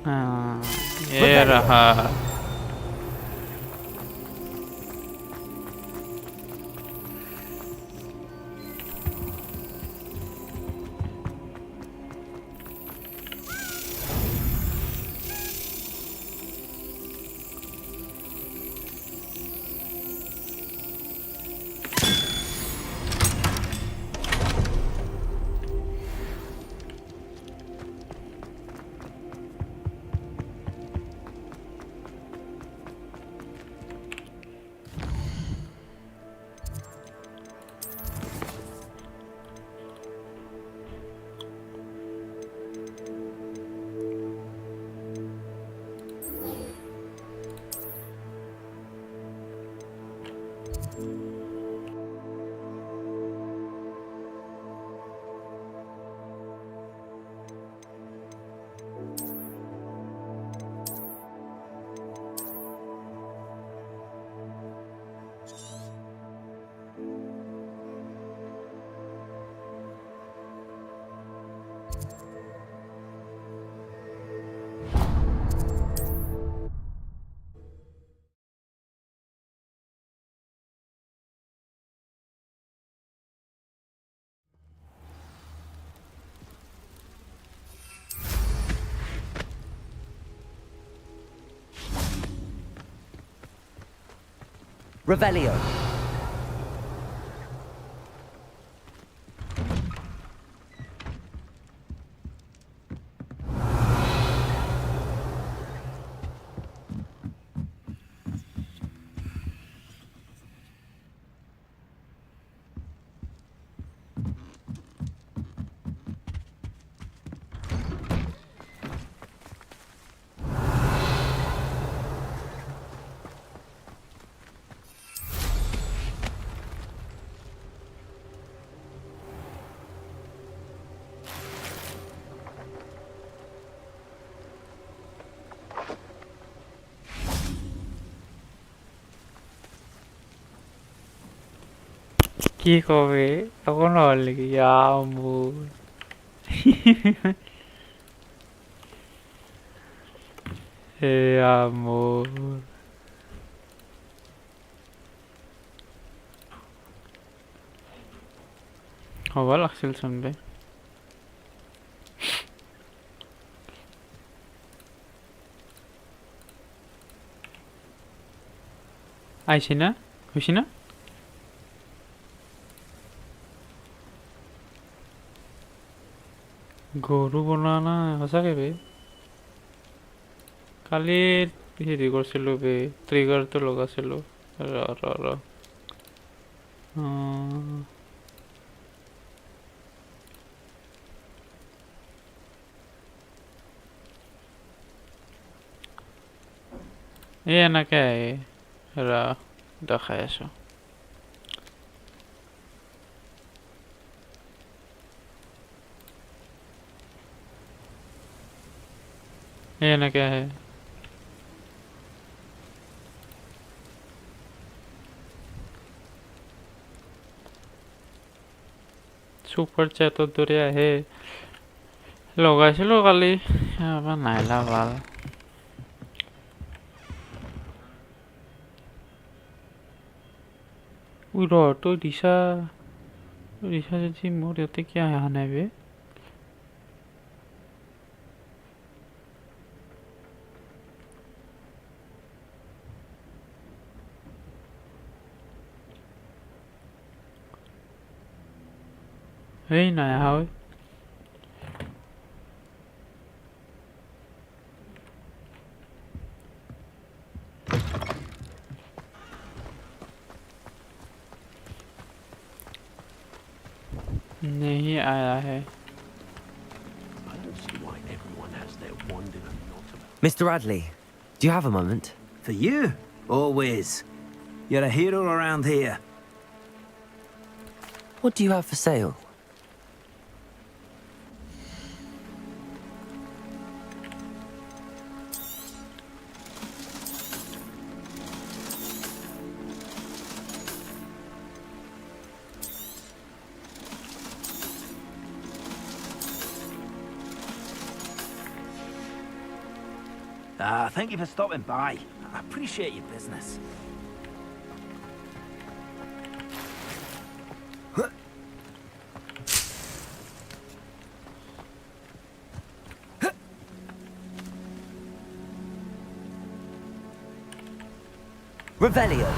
हाँ, ये रहा। Revelio. কি কবে তখন হল কি আমুর হে আমুর হবা লাগছিল শুনবে আইছি না খুশি না গরু বনা না সঁচাকে বে কালি হেৰি কৰিছিলো বে ট্ৰিগাৰটো লগাইছিলো ৰ এই এনেকে ৰ দেখাই আছো এই এনেকে আহে সুপার চ্যাটৰ দৰে আহে লগাইছিলো কালি এবাৰ নাহিলা ভাল উই ৰ তই দিছা যদি মোৰ ইয়াতে কিয় অহা নাই বে এই নাই আহা ঐ नहीं आया है Mr. Radley, do you have a moment? For you? Always. You're a hero around here. What do you have for sale? Thank you for stopping by. I appreciate your business. Revelio.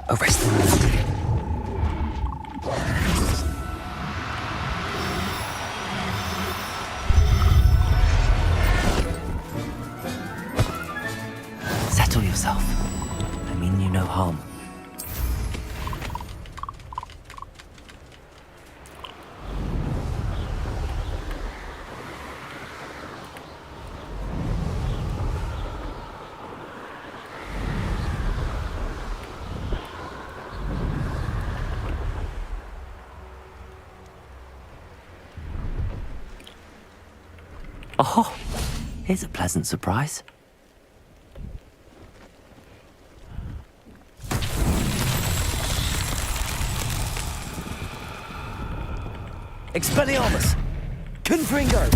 Arrest them. Settle yourself. I mean you no harm. Oh, here's a pleasant surprise. Expelliarmus! Confringo!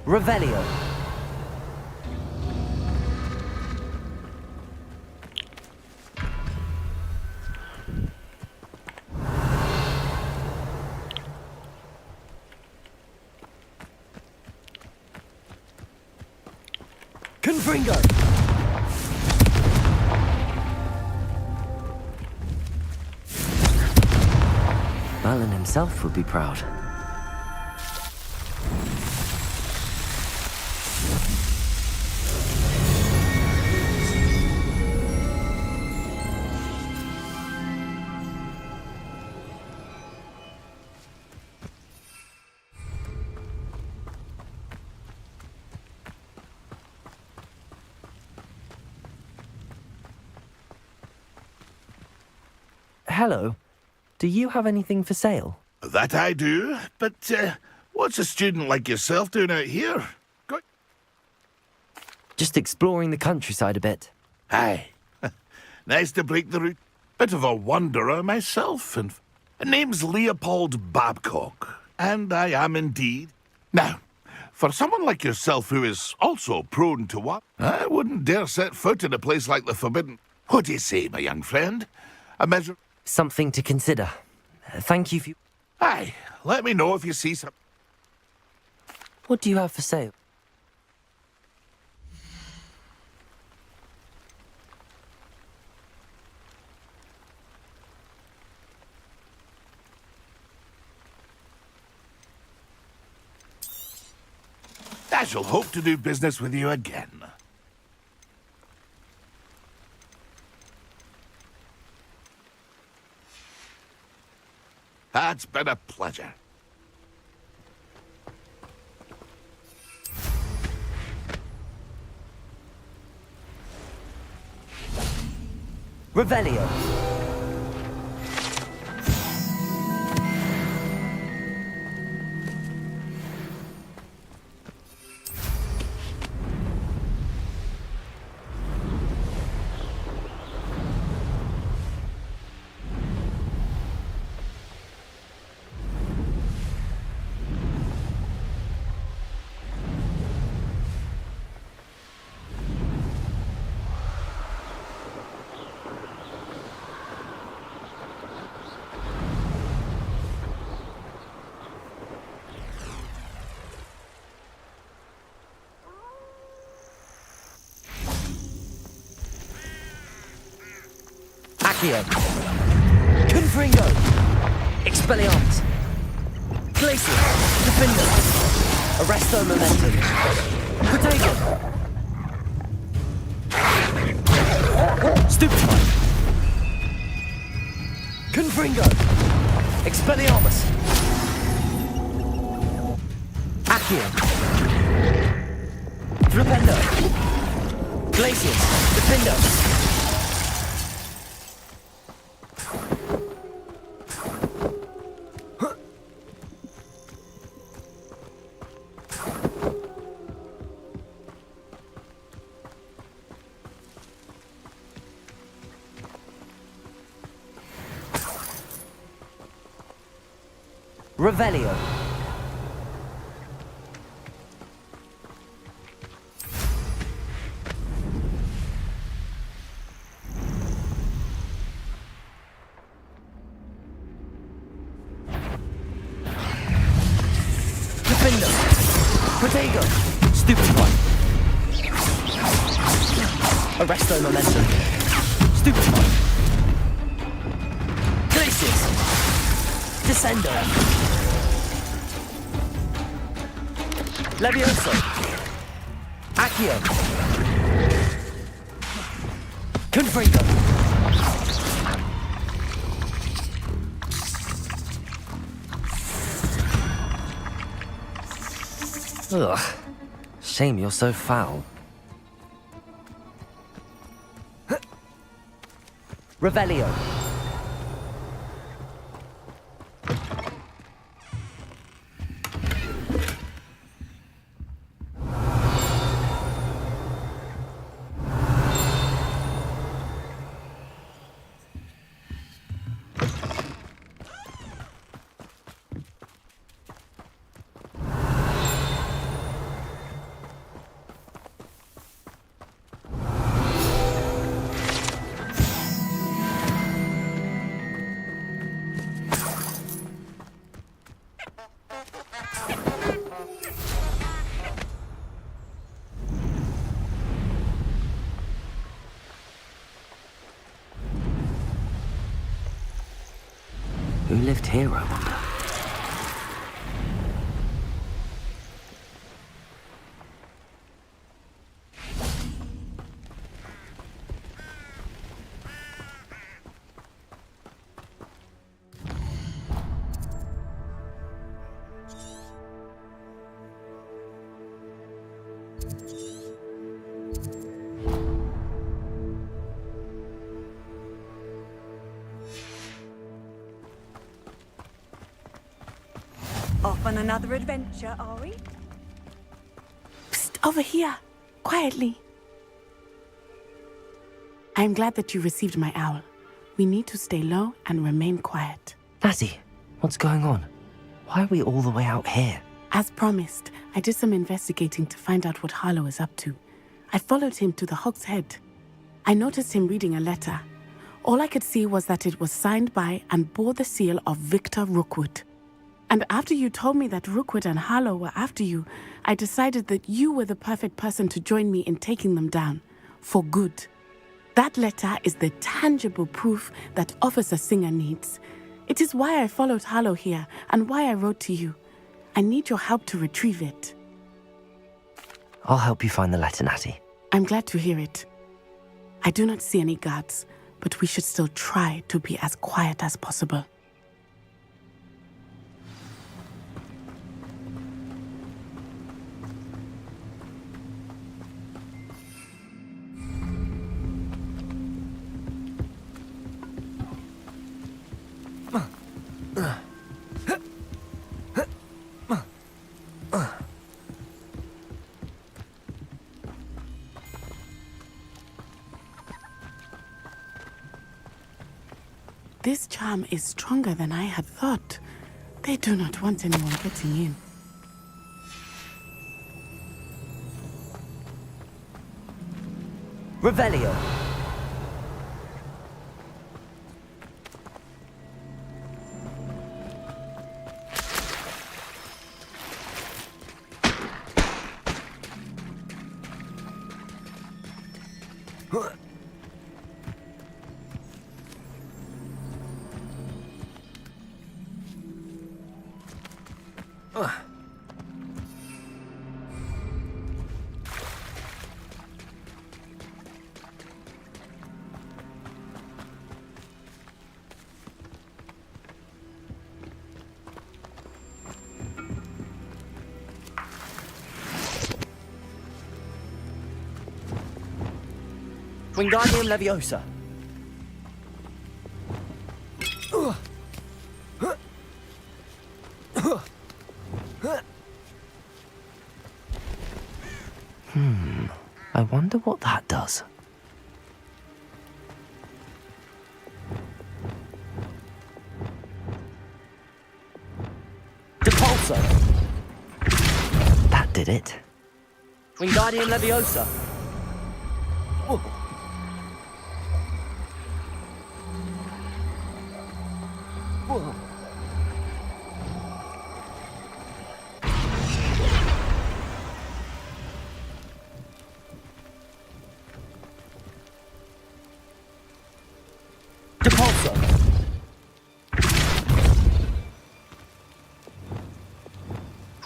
Revelio. Confringo. Merlin himself would be proud. Hello. Do you have anything for sale? That I do, but what's a student like yourself doing out here? Just exploring the countryside a bit. Aye. Nice to break the route. Bit of a wanderer myself, and name's Leopold Babcock, and I am indeed. Now, for someone like yourself who is also prone to what, I wouldn't dare set foot in a place like the Forbidden. What do you say, my young friend? A measure... Something to consider. Thank you for... Aye, let me know if you see some... What do you have for sale? I shall hope to do business with you again. It's been a pleasure. Revelio. Accio. Confringo. Expelliarmus. Glacius. Defender. Arresto Momentum. Protego. Stupefy. Confringo. Expelliarmus. Accio. Flipendo. Glacius. Defender. Revelio. Defender. Protego. Stupefy. Arresto Momentum. Stupefy. Glacius. Descendo. Levioso. Accio. Confringo. Ugh. Shame you're so foul. Revelio. Who lived here, I wonder? Off on another adventure, are we? Psst, over here. Quietly. I am glad that you received my owl. We need to stay low and remain quiet. Lassie, what's going on? Why are we all the way out here? As promised, I did some investigating to find out what Harlow is up to. I followed him to the Hog's Head. I noticed him reading a letter. All I could see was that it was signed by and bore the seal of Victor Rookwood. And after you told me that Rookwood and Harlow were after you, I decided that you were the perfect person to join me in taking them down. For good. That letter is the tangible proof that Officer Singer needs. It is why I followed Harlow here and why I wrote to you. I need your help to retrieve it. I'll help you find the letter, Natty. I'm glad to hear it. I do not see any guards, but we should still try to be as quiet as possible. This charm is stronger than I had thought. They do not want anyone getting in. Revelio. Wingardium Leviosa. I wonder what that does. Depulso. That did it. Wingardium Leviosa. Depulso.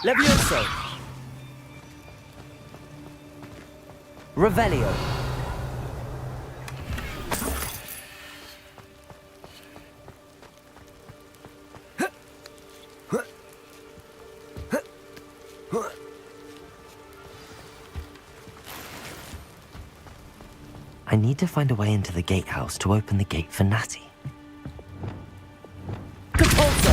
Levioso. Revelio. I need to find a way into the gatehouse to open the gate for Natty. Depulso.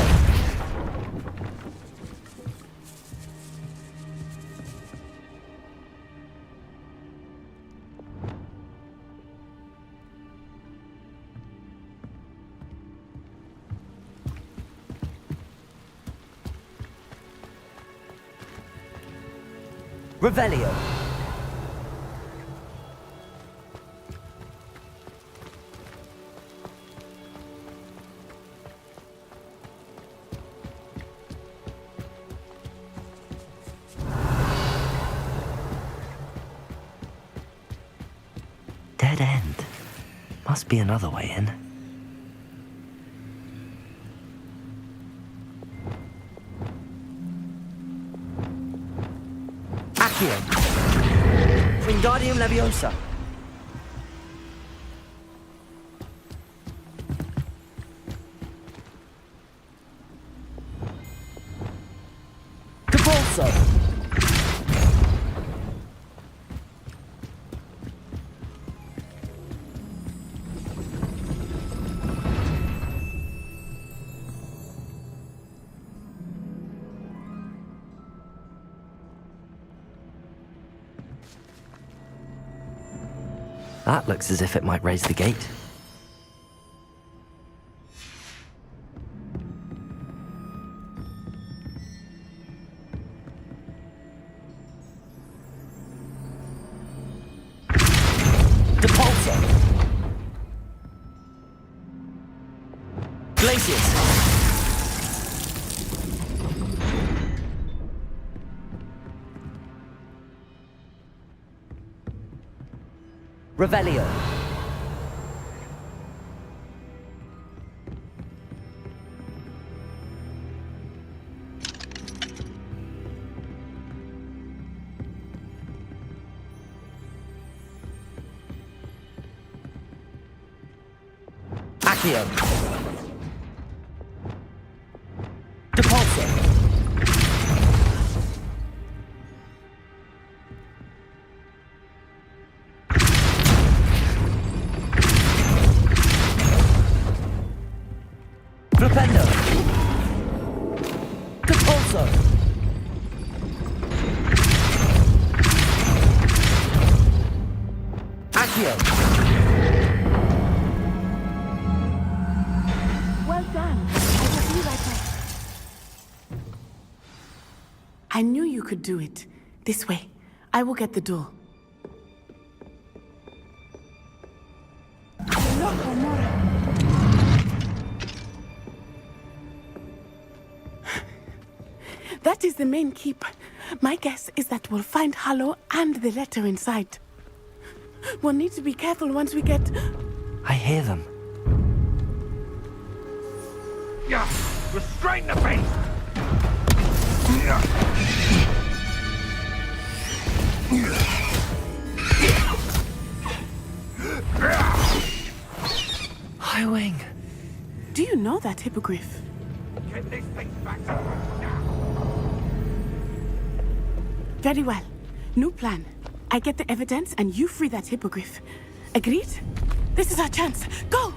Revelio. Dead end. Must be another way in. Accio. Wingardium Leviosa. Depulso. That looks as if it might raise the gate. Depulso. Glacius. Revelio. Accio. Depulso. Flipendo. Depulso. Accio. Well done. I will be right back. I knew you could do it. This way. I will get the door. That is the main keep. My guess is that we'll find Harlow and the letter inside. We'll need to be careful once we get... I hear them. Yeah, restrain the beast! High Wing. Do you know that hippogriff? Get this thing back. Very well. New plan. I get the evidence and you free that hippogriff. Agreed? This is our chance. Go!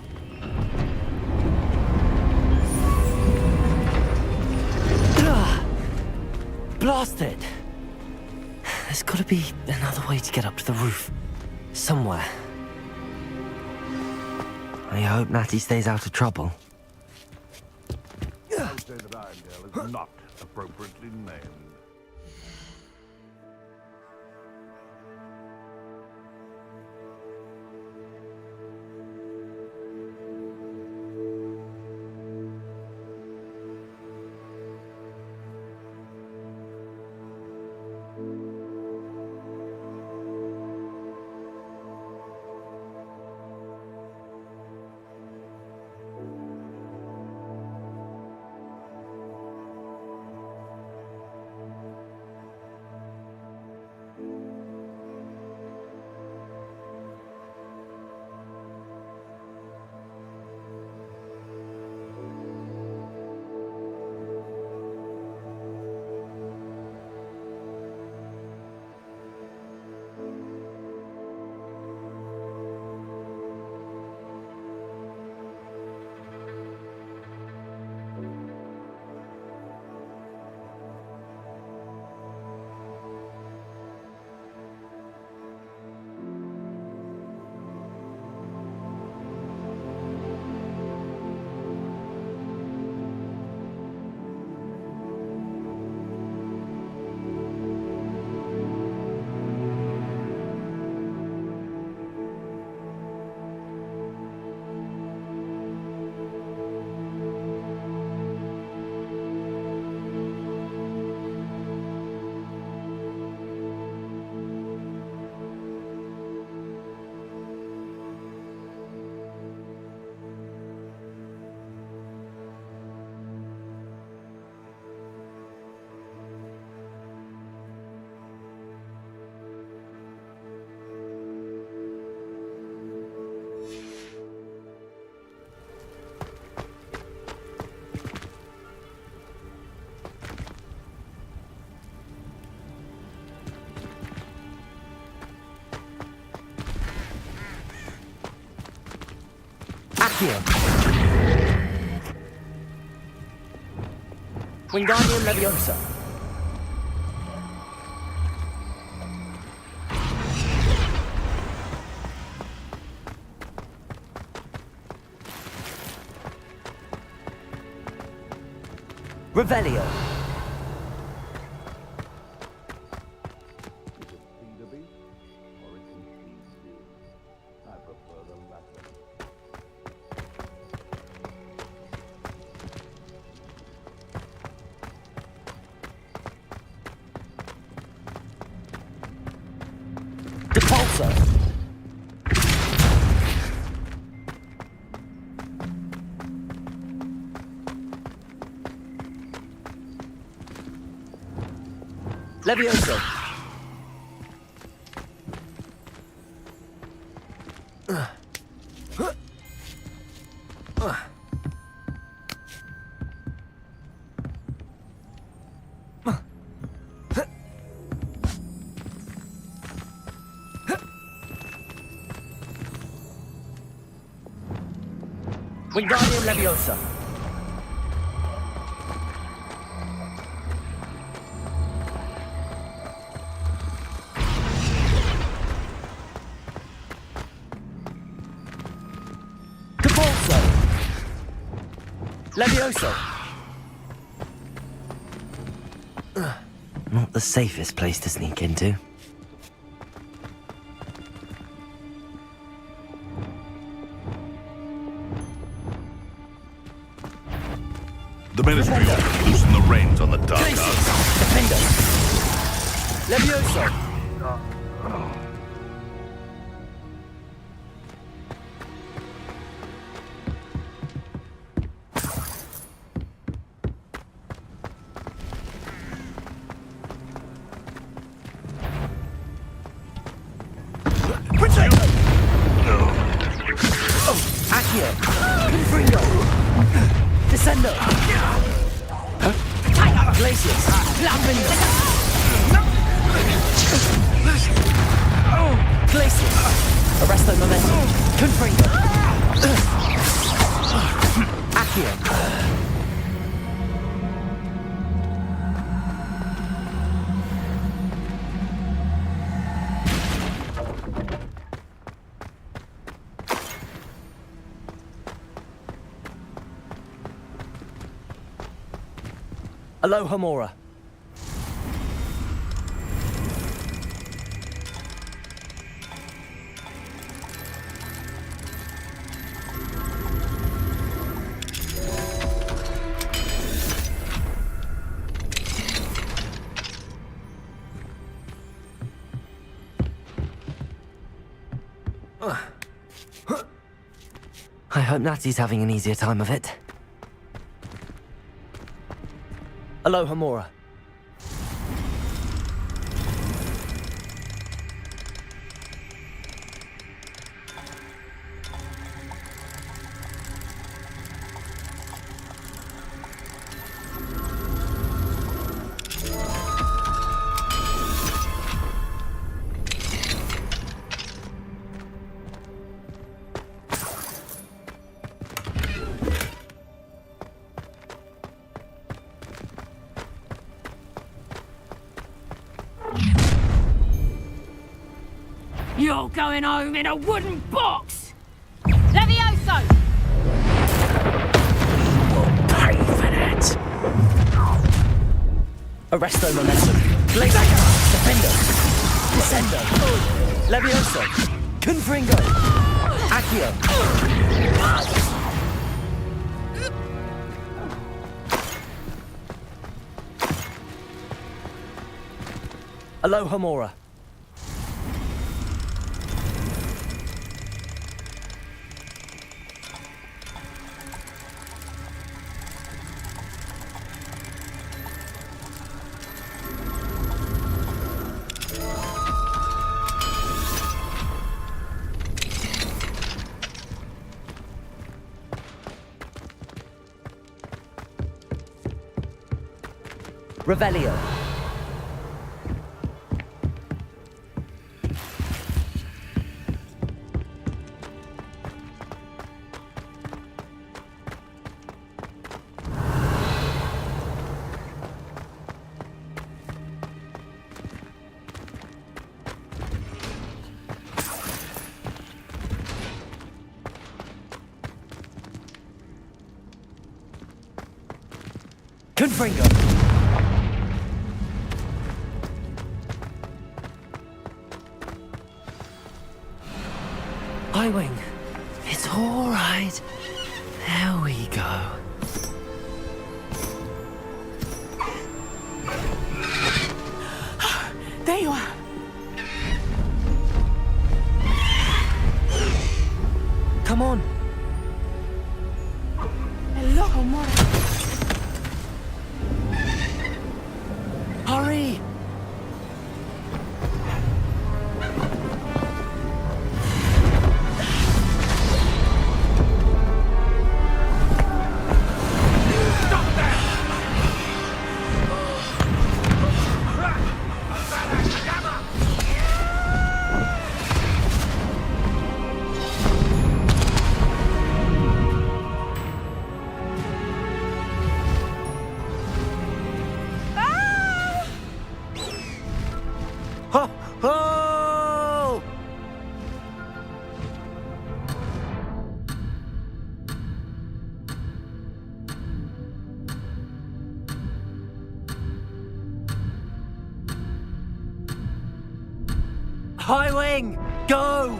Blasted! There's gotta be another way to get up to the roof. Somewhere. I hope Natty stays out of trouble. I would say that Irondale is not appropriately named. Accio. Wingardium Leviosa. Revelio. Depulso. Levioso. Wingardium Leviosa. Depulso. Levioso. Not the safest place to sneak into. The Ministry ought to loosen the reins on the dark arts. Defender. Levioso. Confringo! Descendo! Glacius! Lambendo! Glacius! Arresto Momentum! Confringo! Accio! Aloha Mora. I hope Natty's having an easier time of it. Aloha Mora. You're going home in a wooden box! Levioso! Pay for that! Arresto Momentum. Glacius! Defendo! Descendo! Levioso! Confringo! Accio! Aloha Mora. Revelio. Confringo. Wing, it's all right. There we go. There you are. Come on. Aloha Mora. Hurry. High Wing, go!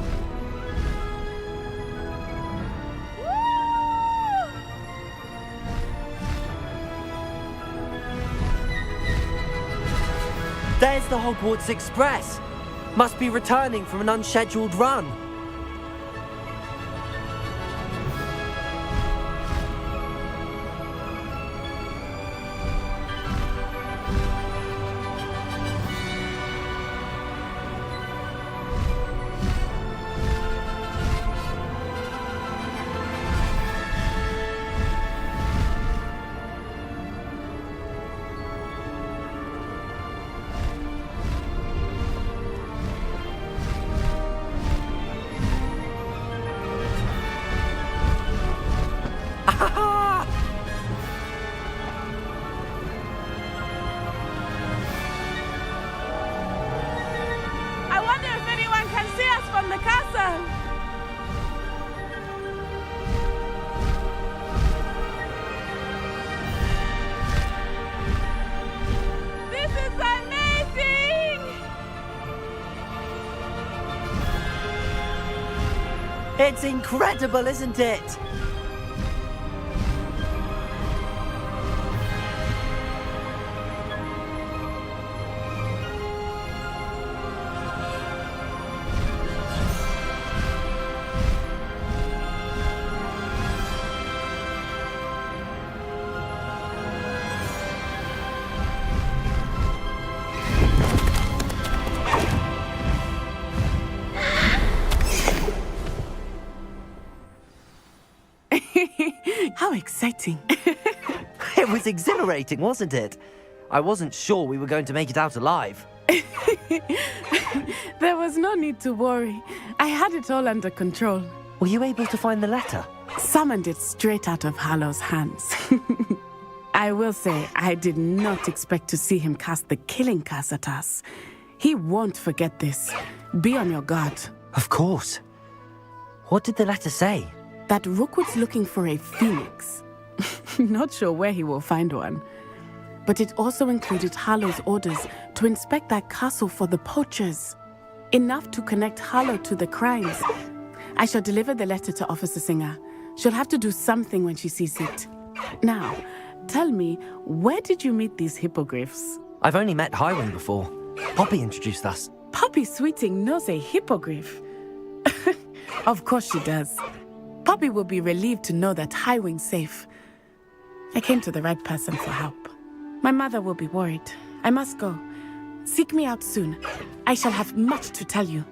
There's the Hogwarts Express. Must be returning from an unscheduled run. It's incredible, isn't it? How exciting. It was exhilarating, wasn't it? I wasn't sure we were going to make it out alive. There was no need to worry. I had it all under control. Were you able to find the letter? Summoned it straight out of Harlow's hands. I will say, I did not expect to see him cast the killing curse at us. He won't forget this. Be on your guard. Of course. What did the letter say? That Rookwood's looking for a phoenix. Not sure where he will find one. But it also included Harlow's orders to inspect that castle for the poachers. Enough to connect Harlow to the crimes. I shall deliver the letter to Officer Singer. She'll have to do something when she sees it. Now, tell me, where did you meet these hippogriffs? I've only met Highwing before. Poppy introduced us. Poppy Sweeting knows a hippogriff. Of course she does. Poppy will be relieved to know that Highwing's safe. I came to the right person for help. My mother will be worried. I must go. Seek me out soon. I shall have much to tell you.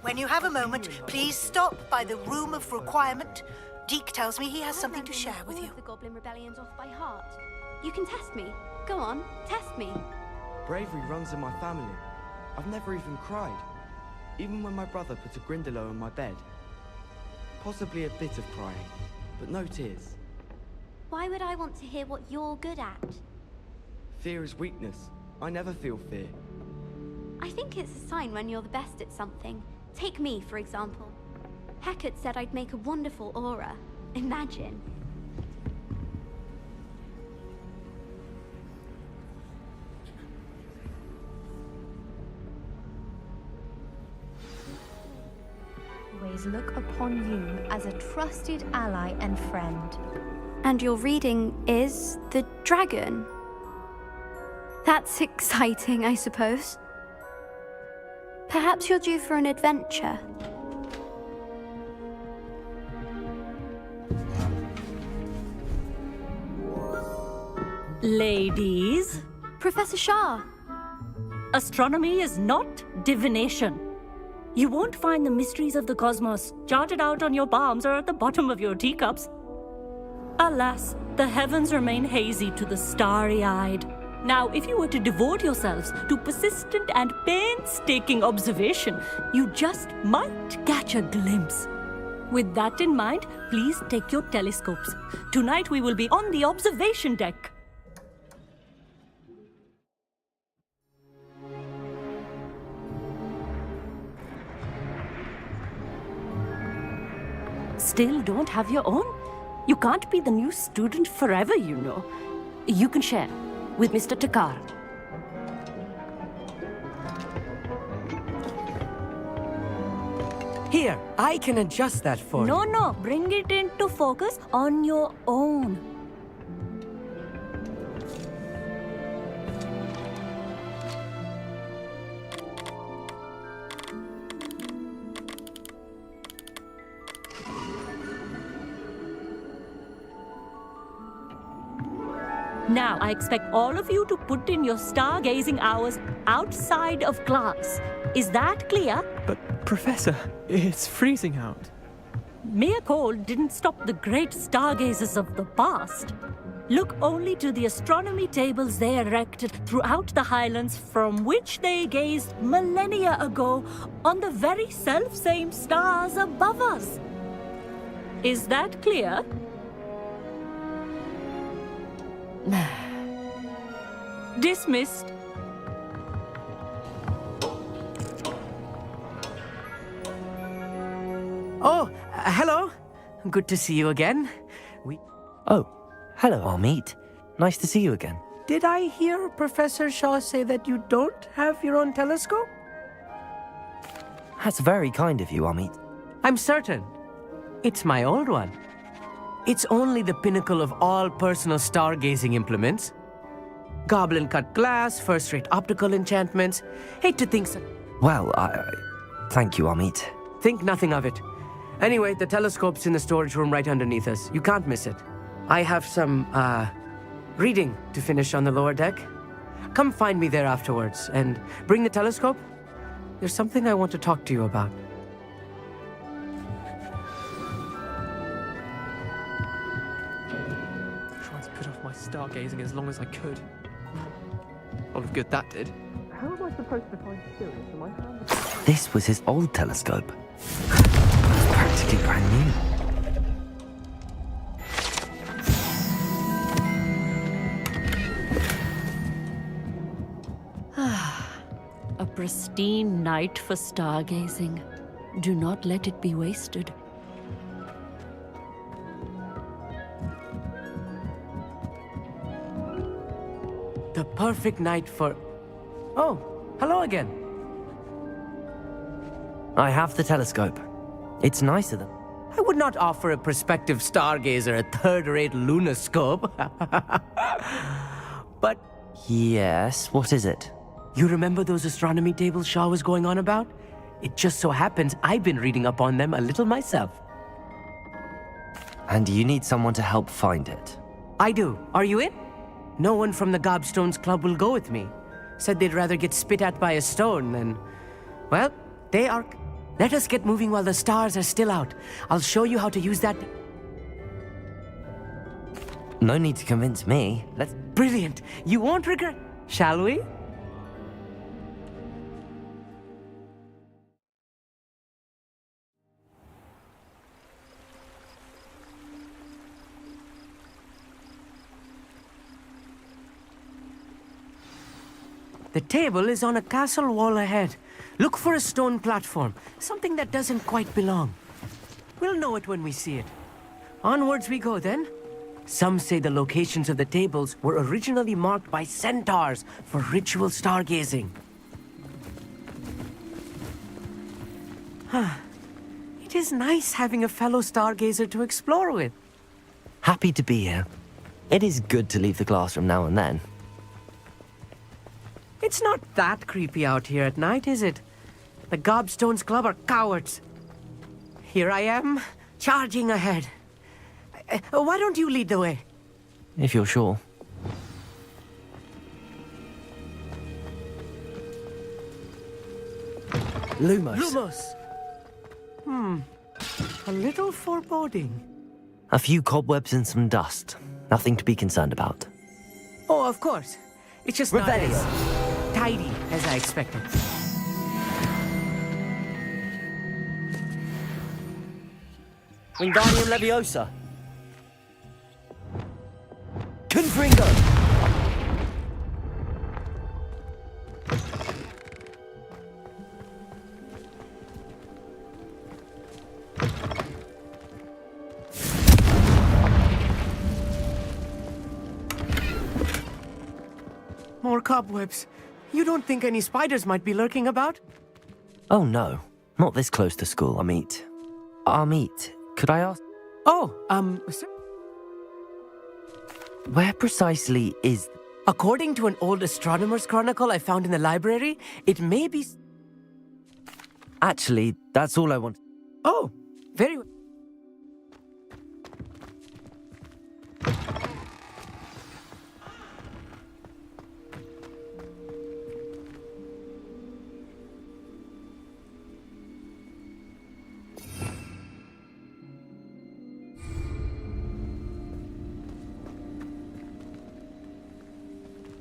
When you have a moment, please stop by the Room of Requirement. Deke tells me he has something to share with you. The Goblin Rebellion's off by heart. You can test me. Go on, test me. Bravery runs in my family. I've never even cried. Even when my brother put a Grindylow on my bed. Possibly a bit of crying, but no tears. Why would I want to hear what you're good at? Fear is weakness. I never feel fear. I think it's a sign when you're the best at something. Take me, for example. Hecate said I'd make a wonderful aura. Imagine. Always look upon you as a trusted ally and friend. And your reading is the dragon. That's exciting, I suppose. Perhaps you're due for an adventure. Ladies. Professor Shah. Astronomy is not divination. You won't find the mysteries of the cosmos charted out on your palms or at the bottom of your teacups. Alas, the heavens remain hazy to the starry-eyed. Now, if you were to devote yourselves to persistent and painstaking observation, you just might catch a glimpse. With that in mind, please take your telescopes. Tonight we will be on the observation deck. Still don't have your own? You can't be the new student forever, you know. You can share with Mr. Takar. Here, I can adjust that for you. No, bring it into focus on your own. Now, I expect all of you to put in your stargazing hours outside of class. Is that clear? But, Professor, it's freezing out. Mere cold didn't stop the great stargazers of the past. Look only to the astronomy tables they erected throughout the highlands from which they gazed millennia ago on the very self-same stars above us. Is that clear? Dismissed. Oh, hello. Good to see you again. Oh, hello, Amit. Nice to see you again. Did I hear Professor Shaw say that you don't have your own telescope? That's very kind of you, Amit. I'm certain. It's my old one. It's only the pinnacle of all personal stargazing implements. Goblin-cut glass, first-rate optical enchantments. Hate to think so. Well, thank you, Amit. Think nothing of it. Anyway, the telescope's in the storage room right underneath us. You can't miss it. I have some, reading to finish on the lower deck. Come find me there afterwards, and bring the telescope. There's something I want to talk to you about. Tried to put off my stargazing as long as I could. A lot of good that did. How am I supposed to find Sirius in my hand? This was his old telescope. It's practically brand new. A pristine night for stargazing. Do not let it be wasted. The perfect night for... Oh, hello again. I have the telescope. It's nicer than... I would not offer a prospective stargazer a third-rate lunoscope. But... Yes, what is it? You remember those astronomy tables Shaw was going on about? It just so happens I've been reading up on them a little myself. And you need someone to help find it. I do. Are you in? No one from the Gobstones Club will go with me. Said they'd rather get spit at by a stone than... Well, they are... Let us get moving while the stars are still out. I'll show you how to use that... No need to convince me. Let's... Brilliant! You won't regret... Shall we? The table is on a castle wall ahead. Look for a stone platform, something that doesn't quite belong. We'll know it when we see it. Onwards we go then. Some say the locations of the tables were originally marked by centaurs for ritual stargazing. It is nice having a fellow stargazer to explore with. Happy to be here. It is good to leave the classroom now and then. It's not that creepy out here at night, is it? The Gobstones Club are cowards. Here I am, charging ahead. Why don't you lead the way? If you're sure. Lumos. A little foreboding. A few cobwebs and some dust. Nothing to be concerned about. Oh, of course. It's just not as tidy as I expected. Wingardium Leviosa. Confringo. More cobwebs. You don't think any spiders might be lurking about? Oh no. Not this close to school, Amit. Amit, could I ask... Oh, Where precisely is... According to an old astronomer's chronicle I found in the library, it may be... Actually, that's all I want. Oh, very well.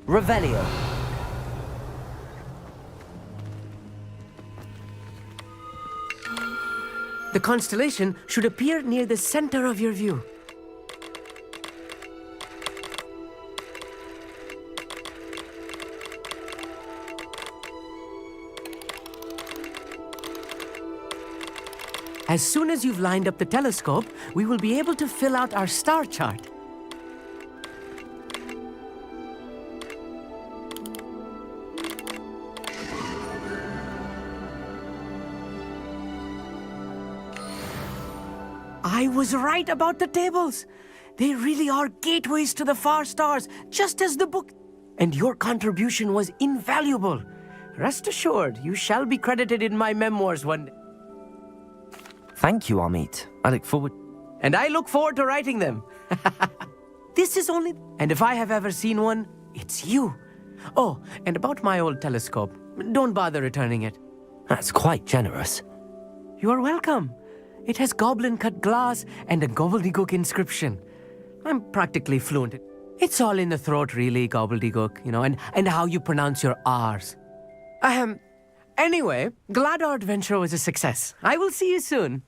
Revelio. The constellation should appear near the center of your view. As soon as you've lined up the telescope, we will be able to fill out our star chart. I was right about the tables. They really are gateways to the far stars, just as the book... And your contribution was invaluable. Rest assured, you shall be credited in my memoirs one day. Thank you, Amit. I look forward... And I look forward to writing them. This is only... And if I have ever seen one, it's you. Oh, and about my old telescope. Don't bother returning it. That's quite generous. You are welcome. It has goblin-cut glass and a gobbledygook inscription. I'm practically fluent. It's all in the throat, really, gobbledygook, you know, and how you pronounce your R's. Anyway, glad our adventure was a success. I will see you soon.